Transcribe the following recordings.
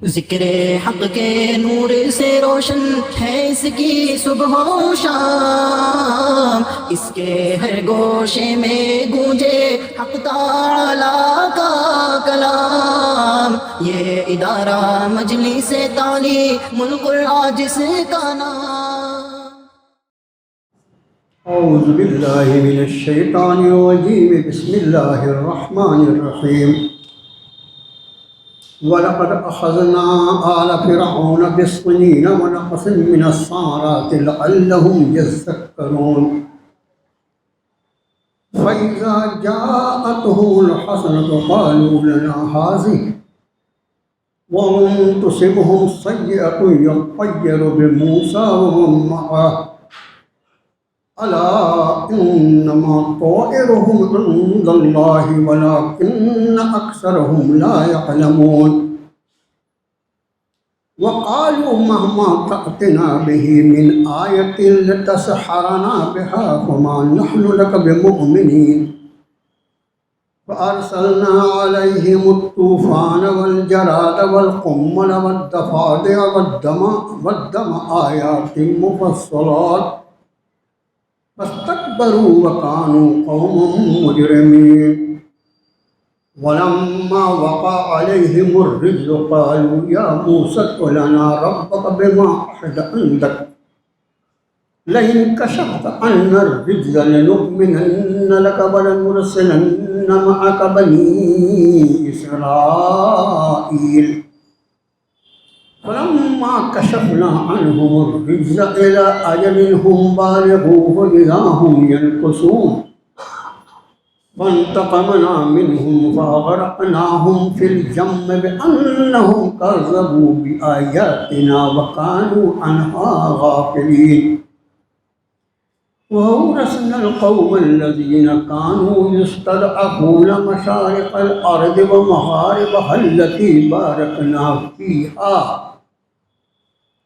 ذکر حق کے نور سے روشن ہے اس کی صبح و شام، اس کے ہر گوشے میں گونجے حق تعالی کا کلام، یہ ادارہ مجلس تعلیم القرآن جس کا نام۔ اعوذ باللہ من الشیطان الرجیم، بسم اللہ الرحمن الرحیم۔ وَلَقَدْ أَخَذْنَا آلَ فِرْعَوْنَ بِالسِّنِينَ وَنَقْصٍ مِّنَ الثَّمَرَاتِ لَعَلَّهُمْ يَذَّكَّرُونَ فَإِذَا جَاءَتْهُمُ الْحَسَنَةُ قَالُوا لَنَا هَٰذِهِ وَإِن تُصِبْهُمْ سَيِّئَةٌ يَطَّيَّرُوا بِمُوسَىٰ وَمَن مَّعَهُ ألا إنما طائرهم عند الله ولكن أكثرهم لا يعلمون وقالوا مهما تأتنا به من آية لتسحرنا بها فما نحن لك بمؤمنين فأرسلنا عليهم الطوفان والجراد والقمل والضفادع والدم آيات مفصلات فاستكبروا وكانوا قوما مجرمين ولما وقع عليهم الرجز قالوا يا موسى ادع لنا ربك بما عهد عندك لئن كشفت عنا الرجز لنؤمنن لك ولنرسلن معك بني إسرائيل فلما كشفنا عنهم الرجز إلى أجل هم بالغوه إذا هم ينكثون فانتقمنا منهم فأغرقناهم في اليم بأنهم كذبوا بآياتنا وكانوا عنها غافلين وأورثنا القوم الذين كانوا يستضعفون مشارق الأرض ومغاربها التي باركنا فيها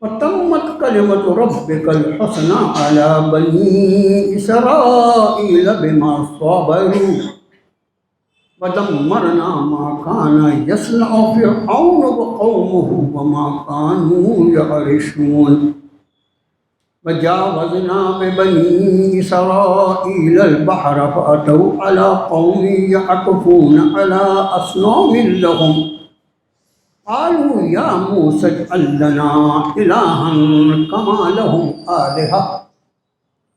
وتمت كلمة ربك الحسنى على بني إسرائيل بما صبروا ودمرنا ما كان يصنع فرعون وقومه وما كانوا يعرشون وجاوزنا ببني إسرائيل البحر فأتوا على قوم يعكفون على أصنام لهم قالوا يا موسى اجعل لنا إلها كما لهم آلهة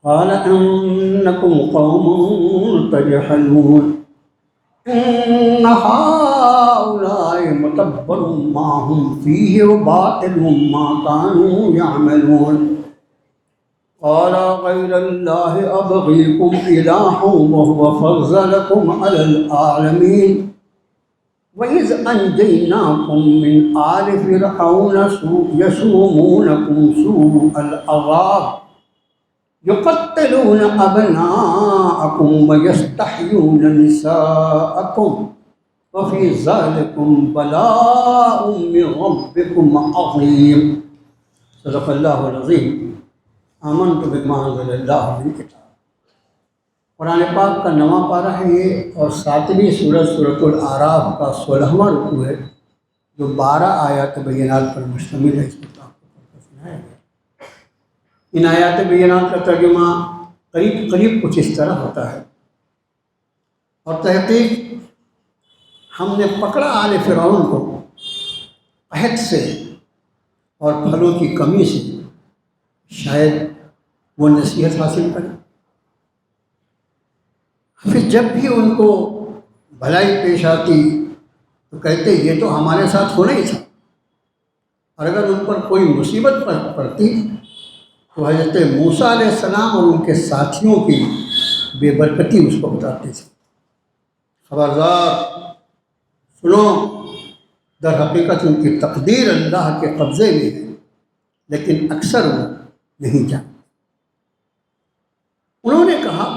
قال إنكم قوم تجهلون إن هؤلاء متبر ما هم فيه وباطل ما كانوا يعملون قال غير الله أبغيكم إلها وهو فضلكم على العالمين وإذ أنجيناكم من آل فرعون يسومونكم سوء العذاب يقتلون أبناءكم ويستحيون نساءكم وفي ذلكم بلاء من ربكم عظيم صدق الله العظيم آمنت بما أنزل الله من کتاب۔ قرآن پاک کا نواں پارہ ہے یہ، اور 7ویں سورۃ الاعراف کا 16واں رکوع ہے، جو 12 آیات بینات پر مشتمل ہے۔ اس میں سنایا گیا۔ ان آیات بینات کا ترجمہ قریب کچھ اس طرح ہوتا ہے: اور تحقیق ہم نے پکڑا آل فرعون کو قحط سے اور پھلوں کی کمی سے، شاید وہ نصیحت حاصل کریں۔ پھر جب بھی ان کو بھلائی پیش آتی تو کہتے یہ تو ہمارے ساتھ ہونا ہی تھا، اور اگر ان پر کوئی مصیبت پڑتی تو حضرت موسیٰ علیہ السلام اور ان کے ساتھیوں کی بے برکتی اس کو بتاتے تھے۔ خبردار سنو، در حقیقت ان کی تقدیر اللہ کے قبضے میں ہے، لیکن اکثر وہ نہیں جانتے۔ انہوں نے کہا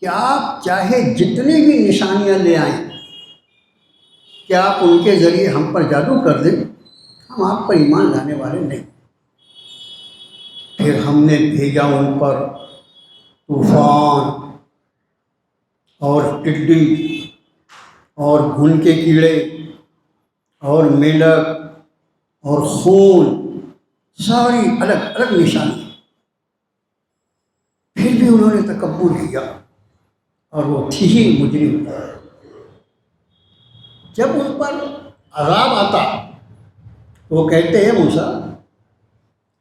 کہ آپ چاہے جتنی بھی نشانیاں لے آئیں، کہ آپ ان کے ذریعے ہم پر جادو کر دیں، ہم آپ پر ایمان لانے والے نہیں۔ پھر ہم نے بھیجا ان پر طوفان اور ٹڈی اور گھن کے کیڑے اور میںڈک اور خون، ساری الگ الگ نشانی، پھر بھی انہوں نے تکبر کیا اور وہ تھی ہی مجرم۔ جب ان پر عذاب آتا تو وہ کہتے ہیں موسیٰ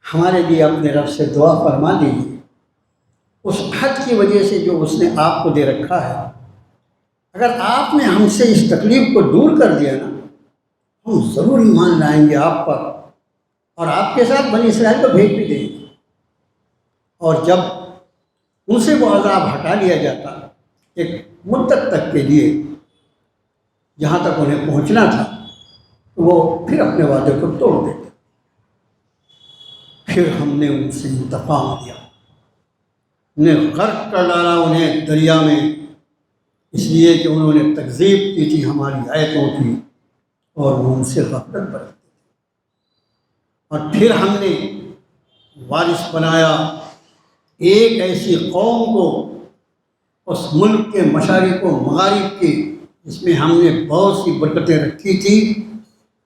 ہمارے لیے اپنے رب سے دعا فرما دیجیے، اس حد کی وجہ سے جو اس نے آپ کو دے رکھا ہے، اگر آپ نے ہم سے اس تکلیف کو دور کر دیا نا، ہم ضرور ایمان لائیں گے آپ پر، اور آپ کے ساتھ بنی اسرائیل کو بھیج بھی دیں گے۔ اور جب ان سے وہ عذاب ہٹا لیا جاتا ایک مدت تک کے لیے جہاں تک انہیں پہنچنا تھا، وہ پھر اپنے وعدے کو توڑ دیتے۔ پھر ہم نے ان سے انتقام لیا، انہیں غرق کر ڈالا، انہیں دریا میں، اس لیے کہ انہوں نے تکذیب کی تھی ہماری آیتوں کی اور وہ ان سے غفلت برتی تھی۔ اور پھر ہم نے وارث بنایا ایک ایسی قوم کو اس ملک کے مشارق و مغارب کے، جس میں ہم نے بہت سی برکتیں رکھی تھی،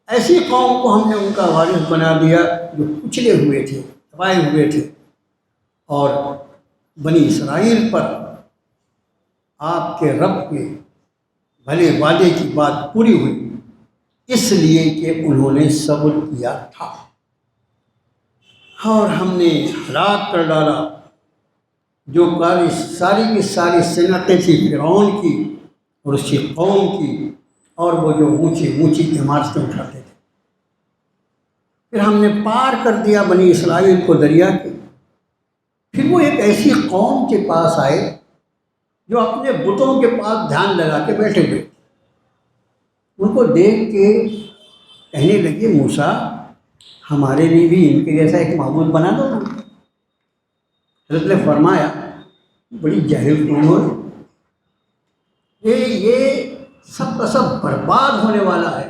ایسی قوم کو ہم نے ان کا وارث بنا دیا جو کچلے ہوئے تھے، دبائے ہوئے تھے۔ اور بنی اسرائیل پر آپ کے رب کے بھلے وعدے کی بات پوری ہوئی، اس لیے کہ انہوں نے صبر کیا تھا، اور ہم نے ہلاک کر ڈالا جو ساری کی ساری صنعتیں تھیں فرعون کی اور اس کی قوم کی، اور وہ جو اونچی اونچی عمارتیں اٹھاتے تھے۔ پھر ہم نے پار کر دیا بنی اسرائیل کو دریا کے۔ پھر وہ ایک ایسی قوم کے پاس آئے جو اپنے بتوں کے پاس دھیان لگا کے بیٹھے ہوئے، ان کو دیکھ کے کہنے لگے موسیٰ ہمارے لیے بھی ان کے جیسا ایک معبود بنا دو نا۔ حضرت نے فرمایا بڑی جاہل قوم ہے، یہ سب کا سب برباد ہونے والا ہے،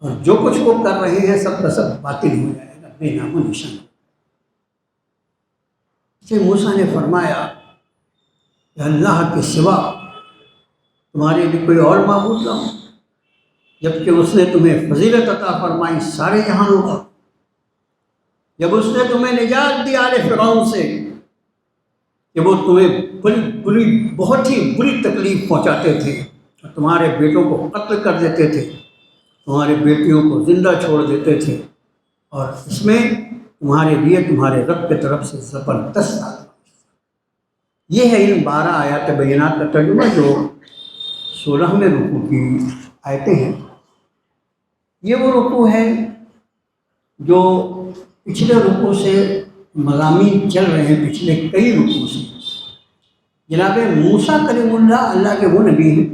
اور جو کچھ وہ کر رہے ہیں سب کا سب باطل ہو جائے گا، بے نام و نشان۔ سے موسیٰ نے فرمایا کہ اللہ کے سوا تمہارے لیے کوئی اور معبود نہ ہو، جبکہ اس نے تمہیں فضیلت عطا فرمائی سارے جہانوں کا، جب اس نے تمہیں نجات دی آل فرعون سے کہ وہ تمہیں بہت ہی بری تکلیف پہنچاتے تھے، اور تمہارے بیٹوں کو قتل کر دیتے تھے، تمہارے بیٹیوں کو زندہ چھوڑ دیتے تھے، اور اس میں تمہارے لیے تمہارے رب کی طرف سے زبردست آزمائش۔ یہ ہے ان 12 آیات بینات کا ترجمہ جو 16ویں رکوع کی آیتیں ہیں۔ یہ وہ رکوع ہے جو پچھلے رکوع سے مضامین چل رہے ہیں، پچھلے کئی رکوع سے۔ جناب موسیٰ کلیم اللہ اللہ کے وہ نبی ہیں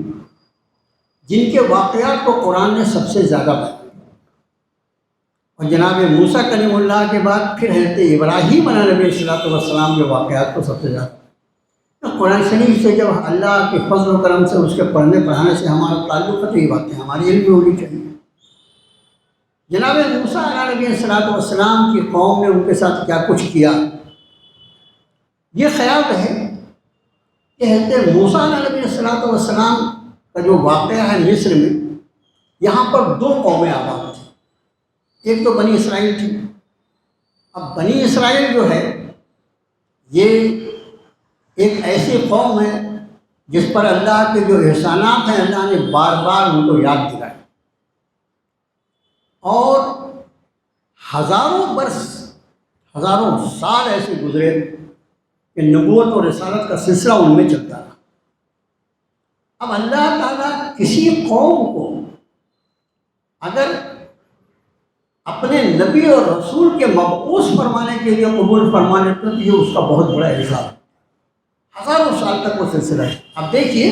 جن کے واقعات کو قرآن نے سب سے زیادہ بیان کیا، اور جناب موسیٰ کلیم اللہ کے بعد پھر حضرت ابراہیم علیہ نبی صلی والسلام کے واقعات کو سب سے زیادہ۔ قرآن شریف سے جب اللہ کے فضل و کرم سے اس کے پڑھنے پڑھانے سے ہمارا تعلق ہے تو یہ باتیں ہماری علم میں ہونی چاہیے۔ جناب موسیٰ علیہ نبی صلی والسلام کی قوم نے ان کے ساتھ کیا کچھ کیا، یہ خیال ہے کہ حضرت موسیٰ علیہ نبی صلی والسلام کا جو واقعہ ہے مصر میں، یہاں پر 2 قومیں آباد تھیں، ایک تو بنی اسرائیل تھی۔ اب بنی اسرائیل جو ہے یہ ایک ایسی قوم ہے جس پر اللہ کے جو احسانات ہیں اللہ نے بار بار ان کو یاد دلائے، اور ہزاروں برس، ہزاروں سال ایسے گزرے کہ نبوت اور رسالت کا سلسلہ ان میں چلتا رہا۔ اب اللہ تعالیٰ کسی قوم کو اگر اپنے نبی اور رسول کے مبعوث فرمانے کے لیے قبول فرما لیتے تو یہ اس کا بہت بڑا اعزاز، ہزاروں سال تک وہ سلسلہ ہے۔ اب دیکھیے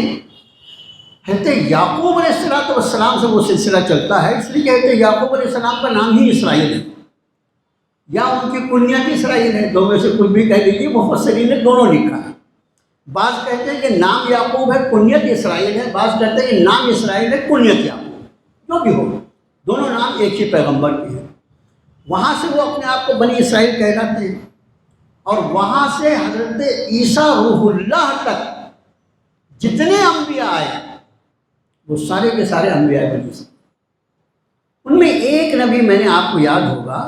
حضرت یعقوب علیہ السلام سے وہ سلسلہ چلتا ہے، اس لیے کہ حضرت یعقوب علیہ السلام کا نام ہی اسرائیل ہے، یا ان کی کنیت اسرائیل ہے، دو میں سے کچھ بھی کہہ دیجیے، مفسرین نے دونوں لکھا ہے۔ بعض کہتے ہیں کہ نام یعقوب ہے کنیت اسرائیل ہے، بعض کہتے ہیں کہ نام اسرائیل ہے کنیت یعقوب، جو بھی ہو دونوں نام ایک ہی پیغمبر کے ہیں۔ وہاں سے وہ اپنے آپ کو بنی اسرائیل کہلاتے ہیں، اور وہاں سے حضرت عیسیٰ روح اللہ تک جتنے انبیاء آئے وہ سارے کے سارے انبیاء بنی اسرائیل۔ ان میں ایک نبی میں نے آپ کو یاد ہوگا،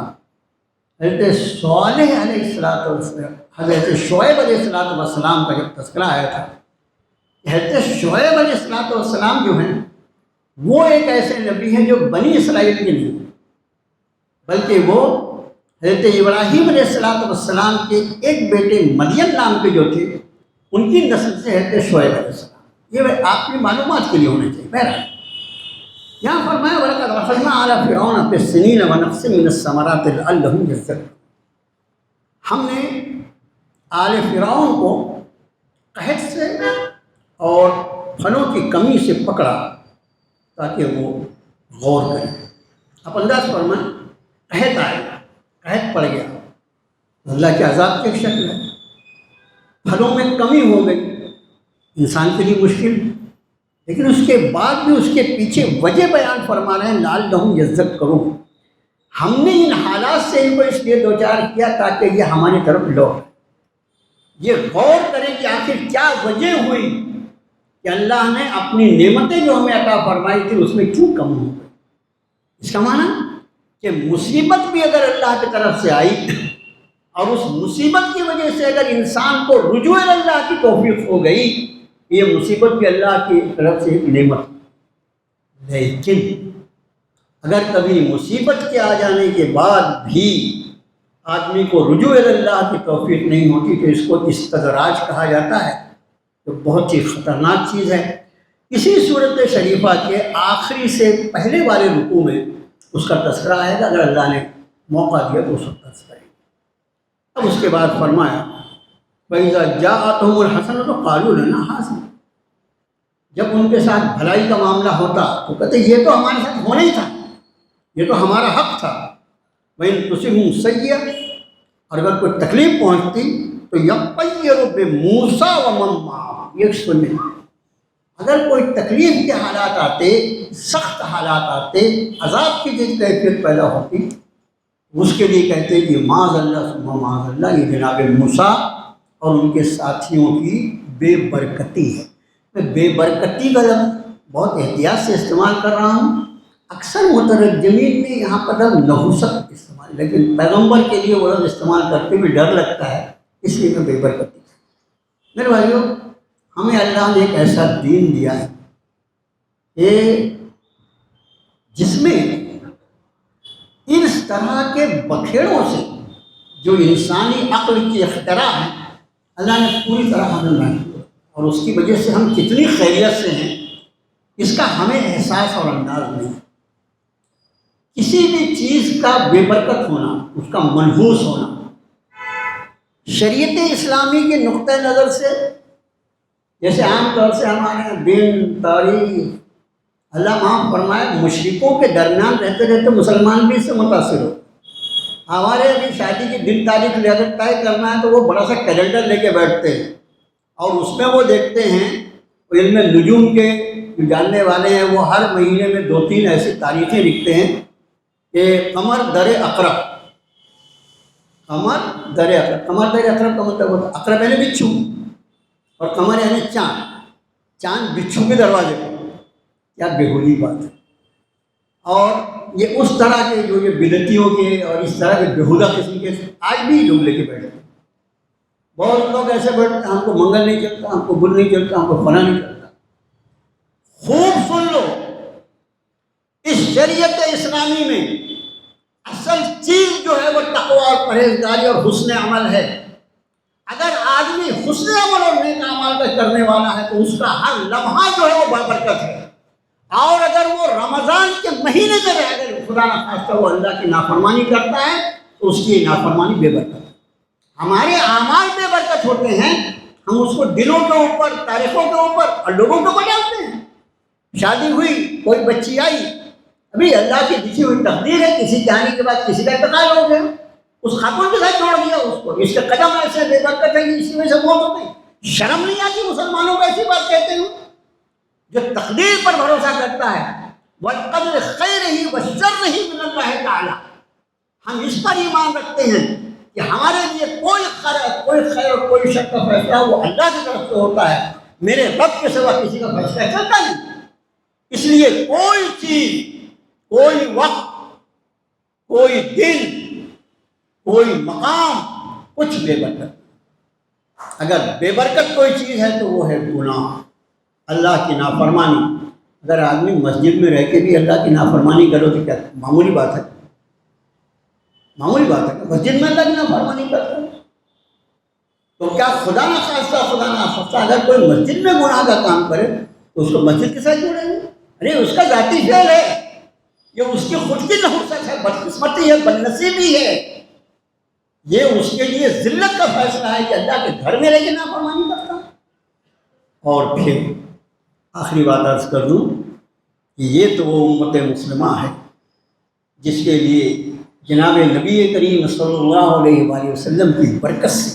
حضرت صالح علیہ السلام، حضرت شعیب علیہ السلام کا جب تذکرہ آیا تھا، حضرت شعیب علیہ السلام جو ہیں وہ ایک ایسے نبی ہیں جو بنی اسرائیل کے نہیں، بلکہ وہ حضرت ابراہیم علیہ السلام کے ایک بیٹے مدین نام کے جو تھے ان کی نسل سے حضرت شعیب علیہ السلام۔ یہ آپ کی معلومات کے لیے ہونے چاہیے۔ بہرحال یہاں فرمایا وَلَقَدْ أَخَذْنَا آلَ فِرْعَوْنَ بِالسِّنِينَ وَنَقْصٍ مِّنَ الثَّمَرَاتِ لَعَلَّهُمْ يَذَّكَّرُونَ، ہم نے آل فرعون کو قحط سے اور پھلوں کی کمی سے پکڑا تاکہ وہ غور کریں۔ آپ انداز فرمائیں، قحط آئے، قحط پڑ گیا، اللہ کے عذاب کی ایک شکل ہے، پھلوں میں کمی ہو گئی، انسان کے لیے مشکل، لیکن اس کے بعد بھی اس کے پیچھے وجہ بیان فرما رہے ہیں لعلہم یذکرون، ہم نے ان حالات سے ان کو اس لیے دوچار کیا تاکہ یہ ہماری طرف لوٹ، یہ غور کریں کہ آخر کیا وجہ ہوئی کہ اللہ نے اپنی نعمتیں جو ہمیں عطا فرمائی تھی اس میں کیوں کم ہو گئی۔ اس کا معنی کہ مصیبت بھی اگر اللہ کی طرف سے آئی اور اس مصیبت کی وجہ سے اگر انسان کو رجوع اللہ کی توفیق ہو گئی، یہ مصیبت بھی اللہ کی طرف سے ایک نعمت، لیکن اگر کبھی مصیبت کے آ جانے کے بعد بھی آدمی کو رجوع اللہ کی توفیق نہیں ہوتی تو اس کو استدراج کہا جاتا ہے، تو بہت ہی خطرناک چیز ہے۔ اسی صورت شریفہ کے آخری سے پہلے والے رکوع میں اس کا تذکرہ آئے گا، اگر اللہ نے موقع دیا تو اس وقت تذکرہ۔ اب اس کے بعد فرمایا وَإِذَا جَاءَتْهُمُ الْحَسَنَةُ قَالُوا لَنَا هَٰذِهِ، جب ان کے ساتھ بھلائی کا معاملہ ہوتا تو کہتے یہ تو ہمارے ساتھ ہونا ہی تھا، یہ تو ہمارا حق تھا۔ وَإِن تُصِبْهُمْ سَيِّئَةٌ، اور اگر کوئی تکلیف پہنچتی تو يَطَّيَّرُوا بِمُوسَىٰ وَمَن مَّعَهُ، یہ سنیں، اگر کوئی تکلیف کے حالات آتے، سخت حالات آتے، عذاب کی جس کیفیت پیدا ہوتی، اس کے لیے کہتے کہ معاذ اللہ ثم معاذ اللہ، یہ جناب موسیٰ اور ان کے ساتھیوں کی بے برکتی ہے۔ میں بے برکتی کا لفظ بہت احتیاط سے استعمال کر رہا ہوں، اکثر مترجمین نے یہاں پر لفظ نحوست استعمال، لیکن پیغمبر کے لیے وہ لفظ استعمال کرتے ہوئے ڈر لگتا ہے، اس لیے میں بے برکتی۔ میرے بھائیو، ہمیں اللہ نے ایک ایسا دین دیا ہے کہ جس میں اس طرح کے بکھیڑوں سے جو انسانی عقل کی اختراع ہے اللہ نے پوری طرح ہمیں نہیں کیا، اور اس کی وجہ سے ہم کتنی خیریت سے ہیں اس کا ہمیں احساس اور انداز نہیں۔ کسی بھی چیز کا بے برکت ہونا، اس کا منحوس ہونا، شریعت اسلامی کے نقطۂ نظر سے، جیسے عام طور سے ہمارے دین، تاریخ، اللہ معاف فرمائے مشرکوں کے درمیان رہتے رہتے مسلمان بھی اس سے متاثر ہو۔ ہمارے ابھی شادی کی دن تاریخ اگر طے کرنا ہے تو وہ بڑا سا کیلنڈر لے کے بیٹھتے ہیں اور اس میں وہ دیکھتے ہیں، علم نجوم کے جو جاننے والے ہیں وہ ہر مہینے میں 2-3 ایسی تاریخیں لکھتے ہیں کہ قمر در اقرب، قمر در اقرب، قمر در اقرب کا مطلب ہوتا ہے اقرب یعنی بچھو، اور قمر یعنی چاند، چاند بچھو کے دروازے پر۔ کیا بےہودی بات ہے۔ اور یہ اس طرح کے جو یہ بدعتیوں کے اور اس طرح کے بےہودہ قسم کے آج بھی لوگ لے کے بیٹھتے ہیں۔ بہت لوگ ایسے بیٹھتے ہیں، ہم کو منگل نہیں چلتا، ہم کو بدھ نہیں چلتا، ہم کو فلاں نہیں چلتا۔ خوب سن لو، اس شریعت اسلامی میں اصل چیز جو ہے وہ تقویٰ اور پرہیزگاری اور حسن عمل ہے۔ اگر آدمی حسن عمل اور نیک اعمال کا کرنے والا ہے تو اس کا ہر لمحہ جو ہے وہ بابرکت ہے، اور اگر وہ رمضان کے مہینے میں رہ اگر خدا نہ خواستہ وہ اللہ کی نافرمانی کرتا ہے تو اس کی نافرمانی بے برکت ہے۔ ہمارے اعمال بے برکت ہوتے ہیں، ہم اس کو دلوں کے اوپر، تاریخوں کے اوپر اور لوگوں کے اوپر ڈالتے ہیں۔ شادی ہوئی، کوئی بچی آئی، ابھی اللہ کی لکھی ہوئی تقدیر ہے، کسی کے آنے کے بعد کسی کا انتقال ہو گیا، اس خاتون کے ساتھ جوڑ دیا اس کو، اس کے قدم ایسے بے برکت ہے کہ اسی وجہ سے موت ہو گئی۔ شرم نہیں آتی مسلمانوں کو ایسی بات کہتے ہیں؟ جو تقدیر پر بھروسہ کرتا ہے، وَالْقَدْرِ خَيْرِهِ وَشَرِّهِ مِنَ اللَّهِ تَعَالَىٰ، ہم اس پر ایمان رکھتے ہیں کہ ہمارے لیے کوئی خیر اور کوئی شر کا فیصلہ وہ اللہ کی طرف سے ہوتا ہے، میرے رب کے سوا کسی کا فیصلہ چلتا نہیں۔ اس لیے کوئی چیز کوئی وقت، کوئی دن، کوئی مقام کچھ بے برکت۔ اگر بے برکت کوئی چیز ہے تو وہ ہے گناہ، اللہ کی نافرمانی۔ اگر آدمی مسجد میں رہ کے بھی اللہ کی نافرمانی کرو تو کیا معمولی بات ہے؟ معمولی بات ہے کہ مسجد میں اللہ کی نافرمانی کرتا ہے تو کیا خدا نہ خواستہ اگر کوئی مسجد میں گناہ کا کام کرے تو اس کو مسجد کے ساتھ جوڑیں گے؟ ارے اس کا ذاتی فعل ہے، یہ اس کی خود کی نحوست ہے، بدقسمتی ہے، بدنصیبی ہے، یہ اس کے لیے ذلت کا فیصلہ ہے کہ اللہ کے گھر میں رہ کے نافرمانی کرتا ہے۔ اور پھر آخری بات عرض کر دوں کہ یہ تو وہ امت مسلمہ ہے جس کے لیے جناب نبی کریم صلی اللہ علیہ وآلہ وسلم کی برکت سے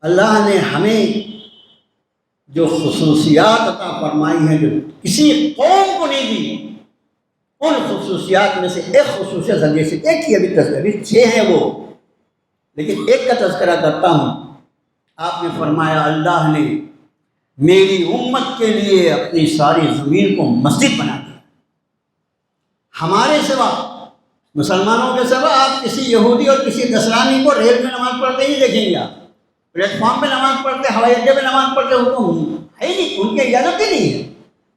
اللہ نے ہمیں جو خصوصیات عطا فرمائی ہیں جو کسی قوم کو نہیں دی، ان خصوصیات میں سے ایک خصوصیت جیسے ایک ہی ابھی تذکرہ، 6 ہیں وہ، لیکن ایک کا تذکرہ کرتا ہوں۔ آپ نے فرمایا اللہ نے میری امت کے لیے اپنی ساری زمین کو مسجد بنا دیا۔ ہمارے سوا، مسلمانوں کے سوا آپ کسی یہودی اور کسی نصرانی کو ریل میں نماز پڑھتے ہی دیکھیں گے، آپ پلیٹ فارم پہ نماز پڑھتے، ہوائی اڈے پہ نماز پڑھتے، ان کو ہے ہی نہیں، ان کی اجازت ہی نہیں ہے۔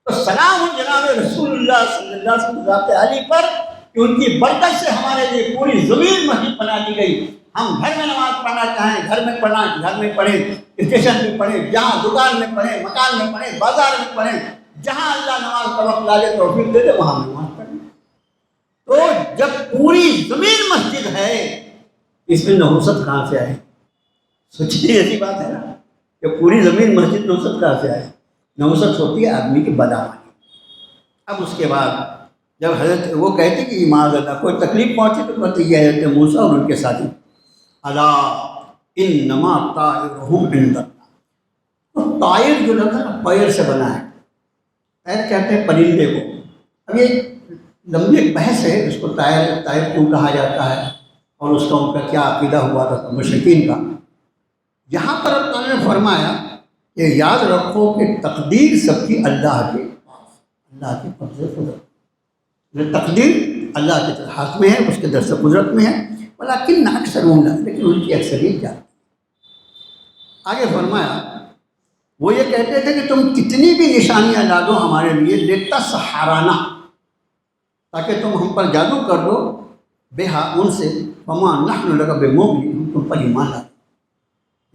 تو سلام ہو جناب رسول اللہ صلی اللہ علیہ وسلم ذات علی پر کہ ان کی برکت سے ہمارے لیے پوری زمین مسجد بنا دی گئی۔ ہم گھر میں نماز پڑھنا چاہیں گھر میں پڑھنا، گھر میں پڑھیں، اسٹیشن میں پڑھیں، جہاں دکان میں پڑھیں، مکان میں پڑھیں، بازار میں پڑھیں، جہاں اللہ نماز کا وقت لا دے توفیق دے دے وہاں نماز پڑھیں۔ تو جب پوری زمین مسجد ہے اس میں نحوست کہاں سے آئے؟ سوچیے، ایسی بات ہے نا کہ پوری زمین مسجد، نحوست کہاں سے آئے؟ نحوست ہوتی ہے آدمی کی بدعملی۔ اب اس کے بعد جب حضرت وہ کہتے کہ معاذ اللہ کوئی تکلیف پہنچی تو کہتے یہ حضرت موسیٰ اور ان کے ساتھی الا انما طائرہم عند اللہ۔ تو طائر جو لگا نا پیر سے بنا ہے، طائر کہتے ہیں پرندے کو۔ اب یہ لمبی ایک بحث ہے، اس کو طائر کیوں کہا جاتا ہے اور اس کا ان کا کیا عقیدہ ہوا تھا مشرکین کا۔ یہاں پر اللہ تعالیٰ نے فرمایا کہ یاد رکھو کہ تقدیر سب کی اللہ کے پاس، اللہ کے قبضے قدرت، تقدیر اللہ کے ہاتھ میں ہے، اس کے دست قدرت میں ہے، ولیکن اکثرهم لا، لیکن ان کی اکثریت جانتی۔ آگے فرمایا وہ یہ کہتے تھے کہ تم کتنی بھی نشانیاں لا دو ہمارے لیے، لتسحرنا، تاکہ تم ہم پر جادو کر دو، بہا ان سے، وما نحن لک بمؤمنین، ہم تم پر ایمان لاتے۔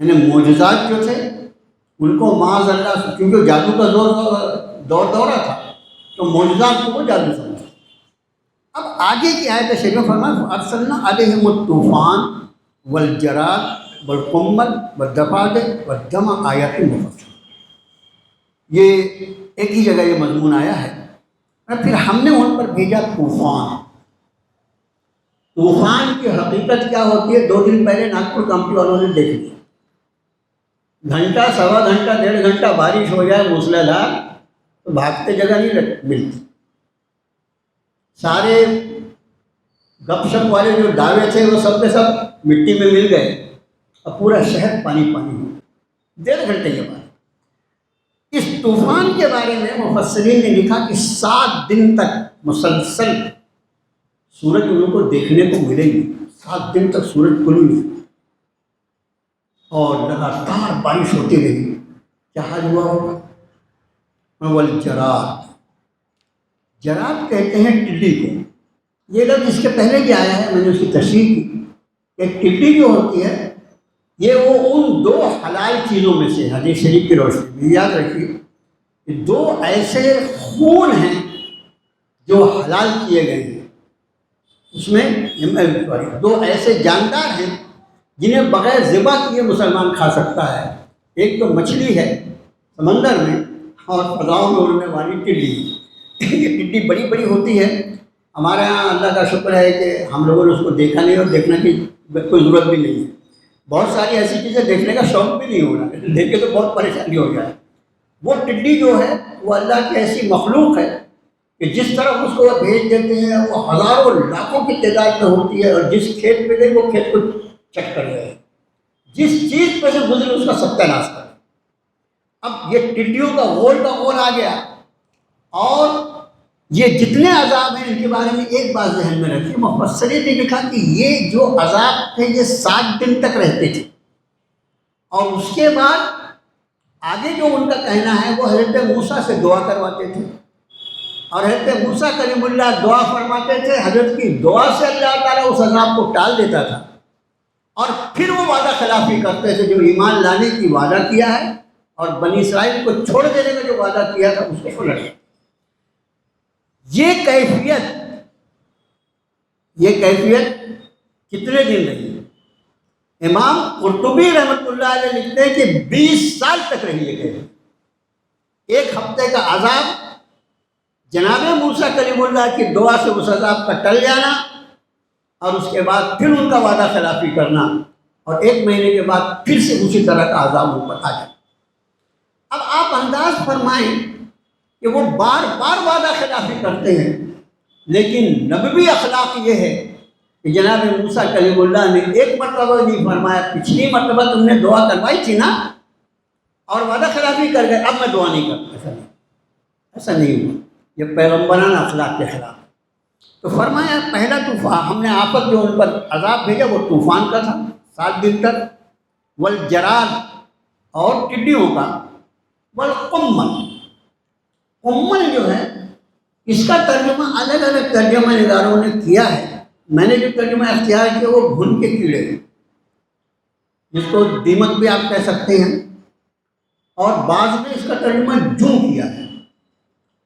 یعنی معجزات جو تھے ان کو معاذ اللہ، کیونکہ جادو کا دورہ تھا تو معجزات کو وہ جادو سمجھتے۔ اب آگے کی آیت شریف میں فرمایا ارسلنا علیہم الطوفان والجراد والقمل والضفادع والدم آیات مفصلات۔ یہ ایک ہی جگہ یہ مضمون آیا ہے۔ اور پھر ہم نے ان پر بھیجا طوفان۔ طوفان کی حقیقت کیا ہوتی ہے 2 دن پہلے ناگپور کمپنی والوں نے دیکھ لیا۔ گھنٹہ، سوا گھنٹہ، 1.5 گھنٹہ بارش ہو جائے موسلا دھار تو بھاگتے جگہ نہیں ملتی۔ سارے گپ شپ والے جو دعوے تھے وہ سب کے سب مٹی میں مل گئے اور پورا شہر پانی پانی ہو، 1.5 گھنٹے کے بعد۔ اس طوفان کے بارے میں مفسرین نے لکھا کہ 7 دن تک مسلسل سورج ان کو دیکھنے کو ملے گی، 7 دن تک سورج کھلی نہیں اور لگاتار بارش ہوتی رہی۔ کیا حال ہوا ہوگا؟ والجراد، جراد کہتے ہیں ٹڈی کو۔ یہ لفظ اس کے پہلے بھی آیا ہے، میں نے اس کی تشریح کی کہ ٹڈی جو ہوتی ہے یہ وہ ان 2 حلال چیزوں میں سے، حدیث شریف کی روشنی میں یاد رکھیے کہ 2 ایسے خون ہیں جو حلال کیے گئے ہیں، اس میں 2 ایسے جاندار ہیں جنہیں بغیر ذبح کیے مسلمان کھا سکتا ہے۔ ایک تو مچھلی ہے سمندر میں، اور فضاؤں میں اڑنے والی ٹڈی۔ یہ ٹڈی بڑی بڑی ہوتی ہے، ہمارے ہاں اللہ کا شکر ہے کہ ہم لوگوں نے اس کو دیکھا نہیں اور دیکھنے کی کوئی ضرورت بھی نہیں ہے۔ بہت ساری ایسی چیزیں دیکھنے کا شوق بھی نہیں ہو رہا، دیکھے تو بہت پریشانی ہو جائے۔ وہ ٹڈی جو ہے وہ اللہ کی ایسی مخلوق ہے کہ جس طرح اس کو وہ بھیج دیتے ہیں وہ ہزاروں لاکھوں کی تعداد میں ہوتی ہے، اور جس کھیت پہ گئی وہ کھیت کو چٹ کر رہے ہیں، جس چیز پہ سے گزرے اس کا ستیہ ناش کر۔ اب یہ ٹڈیوں کا غول آ گیا اور یہ جتنے عذاب ہیں ان کے بارے میں ایک بات ذہن میں رکھیے، مفسرین نے لکھا کہ یہ جو عذاب تھے یہ 7 دن تک رہتے تھے، اور اس کے بعد آگے جو ان کا کہنا ہے وہ حضرت موسیٰ سے دعا کرواتے تھے، اور حضرت موسیٰ کلیم اللہ دعا فرماتے تھے، حضرت کی دعا سے اللہ تعالیٰ اس عذاب کو ٹال دیتا تھا، اور پھر وہ وعدہ خلافی کرتے تھے، جو ایمان لانے کی وعدہ کیا ہے اور بنی اسرائیل کو چھوڑ دینے کا جو وعدہ کیا تھا اس کو پلٹ۔ یہ کیفیت کتنے دن رہی؟ امام قرطبی رحمۃ اللہ علیہ لکھتے ہیں کہ 20 سال تک رہی ہے کیفیت۔ 1 ہفتے کا عذاب، جناب موسیٰ کلیم اللہ کی دعا سے اس عذاب کا ٹل جانا، اور اس کے بعد پھر ان کا وعدہ خلافی کرنا، اور 1 مہینے کے بعد پھر سے اسی طرح کا عذاب اوپر آ جانا۔ اب آپ انداز فرمائیں کہ وہ بار بار وعدہ خلافی کرتے ہیں، لیکن نبوی اخلاق یہ ہے کہ جناب موسیٰ کلیم اللہ نے 1 مرتبہ نہیں فرمایا، پچھلی مرتبہ تم نے دعا کروائی تھی نا اور وعدہ خلافی کر گئے، اب میں دعا نہیں کرتا۔ ایسا نہیں ہوا، یہ پیغمبرانہ اخلاق کے خلاف۔ تو فرمایا پہلا طوفان، ہم نے آفت جو ان پر عذاب بھیجا وہ طوفان کا تھا 7 دن تک، والجراد اور ٹڈیوں کا، والقمل۔ قمل جو ہے اس کا ترجمہ الگ الگ ترجمہ نگاروں نے کیا ہے، میں نے جو ترجمہ اختیار کیا وہ گھن کے کیڑے ہیں، جس کو دیمک بھی آپ کہہ سکتے ہیں، اور بعض نے اس کا ترجمہ جوں کیا ہے،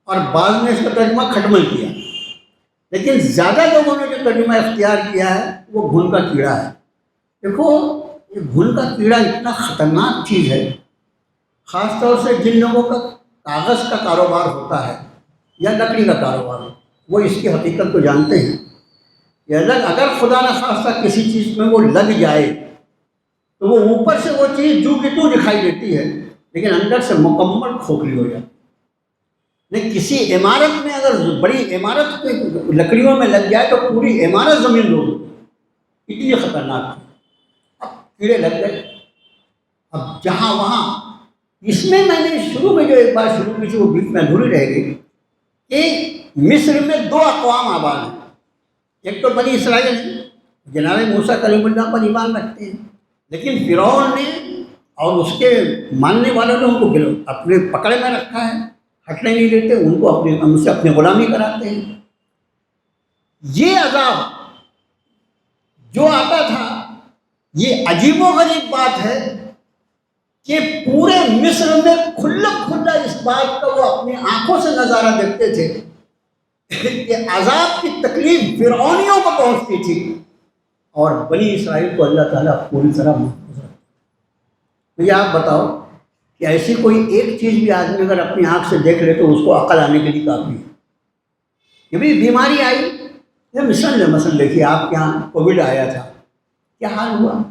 اور بعض نے اس کا ترجمہ کھٹمل کیا، لیکن زیادہ لوگوں نے جو ترجمہ اختیار کیا ہے وہ گھن کا کیڑا ہے۔ دیکھو یہ گھن کا کیڑا اتنا خطرناک چیز ہے، خاص طور سے جن لوگوں کا کاغذ کا کاروبار ہوتا ہے یا لکڑی کا کاروبار ہو، وہ اس کی حقیقت کو جانتے ہیں۔ یہ اگر خدا نخواستہ کسی چیز میں وہ لگ جائے تو وہ اوپر سے وہ چیز جو کہ تو دکھائی دیتی ہے، لیکن اندر سے مکمل کھوکھلی ہو جاتی۔ نہیں، کسی عمارت میں اگر بڑی عمارت کے لکڑیوں میں لگ جائے تو پوری عمارت زمین دو، اتنی خطرناک ہے۔ اب کیڑے لگ گئے، اب جہاں وہاں، اس میں نے شروع میں جو ایک بات شروع کی تھی وہ بیچ میں ادھوری رہ گئی کہ مصر میں 2 اقوام آباد ہیں، ایک تو بنی اسرائیل ہیں، جناب موسیٰ کلیم اللہ پر ایمان رکھتے ہیں، لیکن فرعون نے اور اس کے ماننے والوں نے ان کو اپنے پکڑے میں رکھا ہے، ہٹنے نہیں دیتے، ان کو ان سے اپنی غلامی کراتے ہیں۔ یہ عذاب جو آتا تھا، یہ عجیب و غریب بات ہے کہ پورے مصر میں کھلا اس بات کا وہ اپنی آنکھوں سے نظارہ دیکھتے تھے کہ عذاب کی تکلیف فرعونیوں کو پہنچتی تھی، اور بنی اسرائیل کو اللہ تعالیٰ پوری طرح محفوظ رکھتا۔ تو یہ آپ بتاؤ کہ ایسی کوئی ایک چیز بھی آدمی اگر اپنی آنکھ سے دیکھ لے تو اس کو عقل آنے کے لیے کافی ہے کہ بھئی بیماری آئی، یہ مثلا دیکھیے آپ کے یہاں کووڈ آیا تھا، کیا حال ہوا؟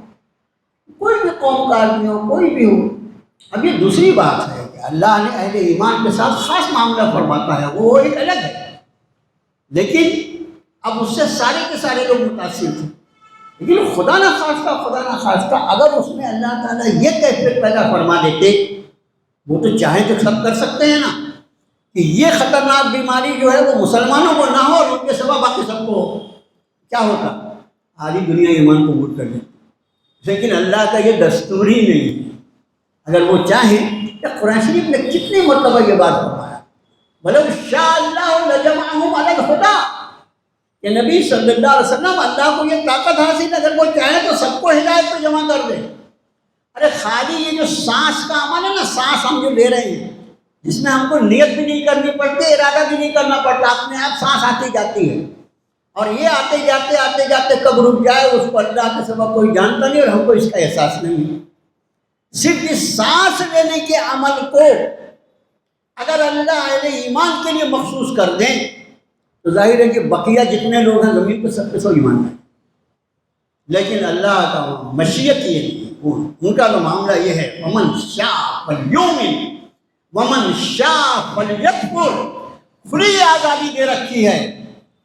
کوئی بھی قوم کا آدمی ہو، کوئی بھی ہو۔ اب یہ دوسری بات ہے کہ اللہ نے اہل ایمان کے ساتھ خاص معاملہ فرماتا ہے، وہ ایک الگ ہے، لیکن اب اس سے سارے کے سارے لوگ متاثر تھے۔ لیکن خدا نخواستہ اگر اس میں اللہ تعالیٰ یہ کیفیت پیدا فرما دیتے، وہ تو چاہے تو سب کر سکتے ہیں نا، کہ یہ خطرناک بیماری جو ہے وہ مسلمانوں کو نہ ہو اور ان کے سوا باقی سب کو ہو، کیا ہوتا؟ آدھی دنیا ایمان قبول کر لیتی، لیکن اللہ کا یہ دستور ہی نہیں ہے۔ اگر وہ چاہیں، یا قرآن شریف نے کتنی مرتبہ یہ بات فرمایا، وَلَوْ شَاءَ اللَّهُ لَجَمَعَهُمْ عَلَى الْهُدَىٰ، کہ نبی صلی اللہ علیہ وسلم اللہ کو یہ طاقت حاصل، اگر وہ چاہیں تو سب کو ہدایت پہ جمع کر دیں۔ ارے خالی یہ جو سانس کا عمل ہے نا، سانس ہم جو لے رہے ہیں، جس میں ہم کو نیت بھی نہیں کرنی پڑتی، ارادہ بھی نہیں کرنا پڑتا، اپنے آپ سانس آتی جاتی ہے، اور یہ آتے جاتے کب رک جائے اس کو اللہ کے سوا کوئی جانتا نہیں، اور ہم کو اس کا احساس نہیں ہے۔ صرف اس سانس لینے کے عمل کو اگر اللہ اہل ایمان کے لیے مخصوص کر دیں تو ظاہر ہے کہ بقیہ جتنے لوگ ہیں زمین پہ سب کے سب ایمان لائیں، لیکن اللہ کا مشیت یہ نہیں، ان کا تو معاملہ یہ ہے وَمَنْ شَاءَ فَلْيُؤْمِنْ وَمَنْ شَاءَ فَلْيَكْفُرْ، کھلی آزادی دے رکھی ہے۔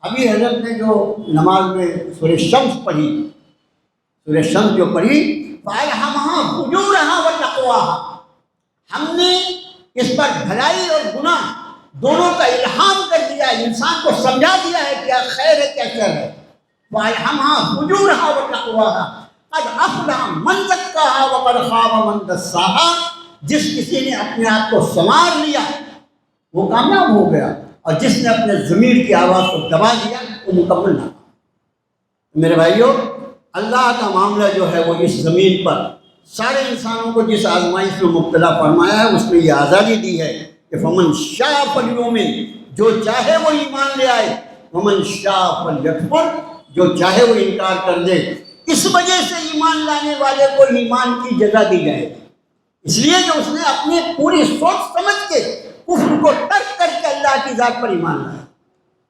ابھی حضرت نے جو نماز میں سورہ شمس پڑھی، سورہ شمس جو پڑھی، فَأَلْهَمَهَا فُجُورَهَا وَتَقْوَاهَا، ہم نے اس پر بھلائی اور گناہ دونوں کا الہام کر دیا ہے، انسان کو سمجھا دیا ہے کیا خیر ہے کیا شر ہے۔ وَأَلْهَمْهَا فُجُورَهَا وَتَقْوَاهَا قَدْ أَفْلَحَ مَنْ زَكَّاهَا وَقَدْ خَابَ مَنْ دَسَّاهَا۔ جس کسی نے اپنے آپ کو سنوار لیا وہ کامیاب ہو گیا، اور جس نے اپنے ضمیر کی آواز کو دبا دیا وہ مکمل نہ۔ میرے بھائیو، اللہ کا معاملہ جو ہے وہ اس زمین پر سارے انسانوں کو جس آزمائش میں مبتلا فرمایا ہے اس میں یہ آزادی دی ہے کہ فمن شاء فلیؤمن، جو چاہے وہ ایمان لے آئے، ومن شاء فلیکفر، جو چاہے وہ انکار کر دے۔ اس وجہ سے ایمان لانے والے کو ایمان کی جزا دی جائے گی، اس لیے کہ اس نے اپنی پوری سوچ سمجھ کے کفر کو ترک کر کے اللہ کی ذات پر ایمان لایا۔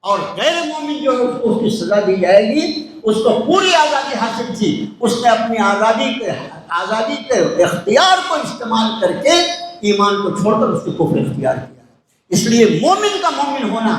اور غیر مومن جو ہے اس کو اس کی سزا دی جائے گی، اس کو پوری آزادی حاصل تھی، اس نے اپنی آزادی کے اختیار کو استعمال کر کے ایمان کو چھوڑ کر اس کو کفر اختیار کیا۔ اس لیے مومن کا مومن ہونا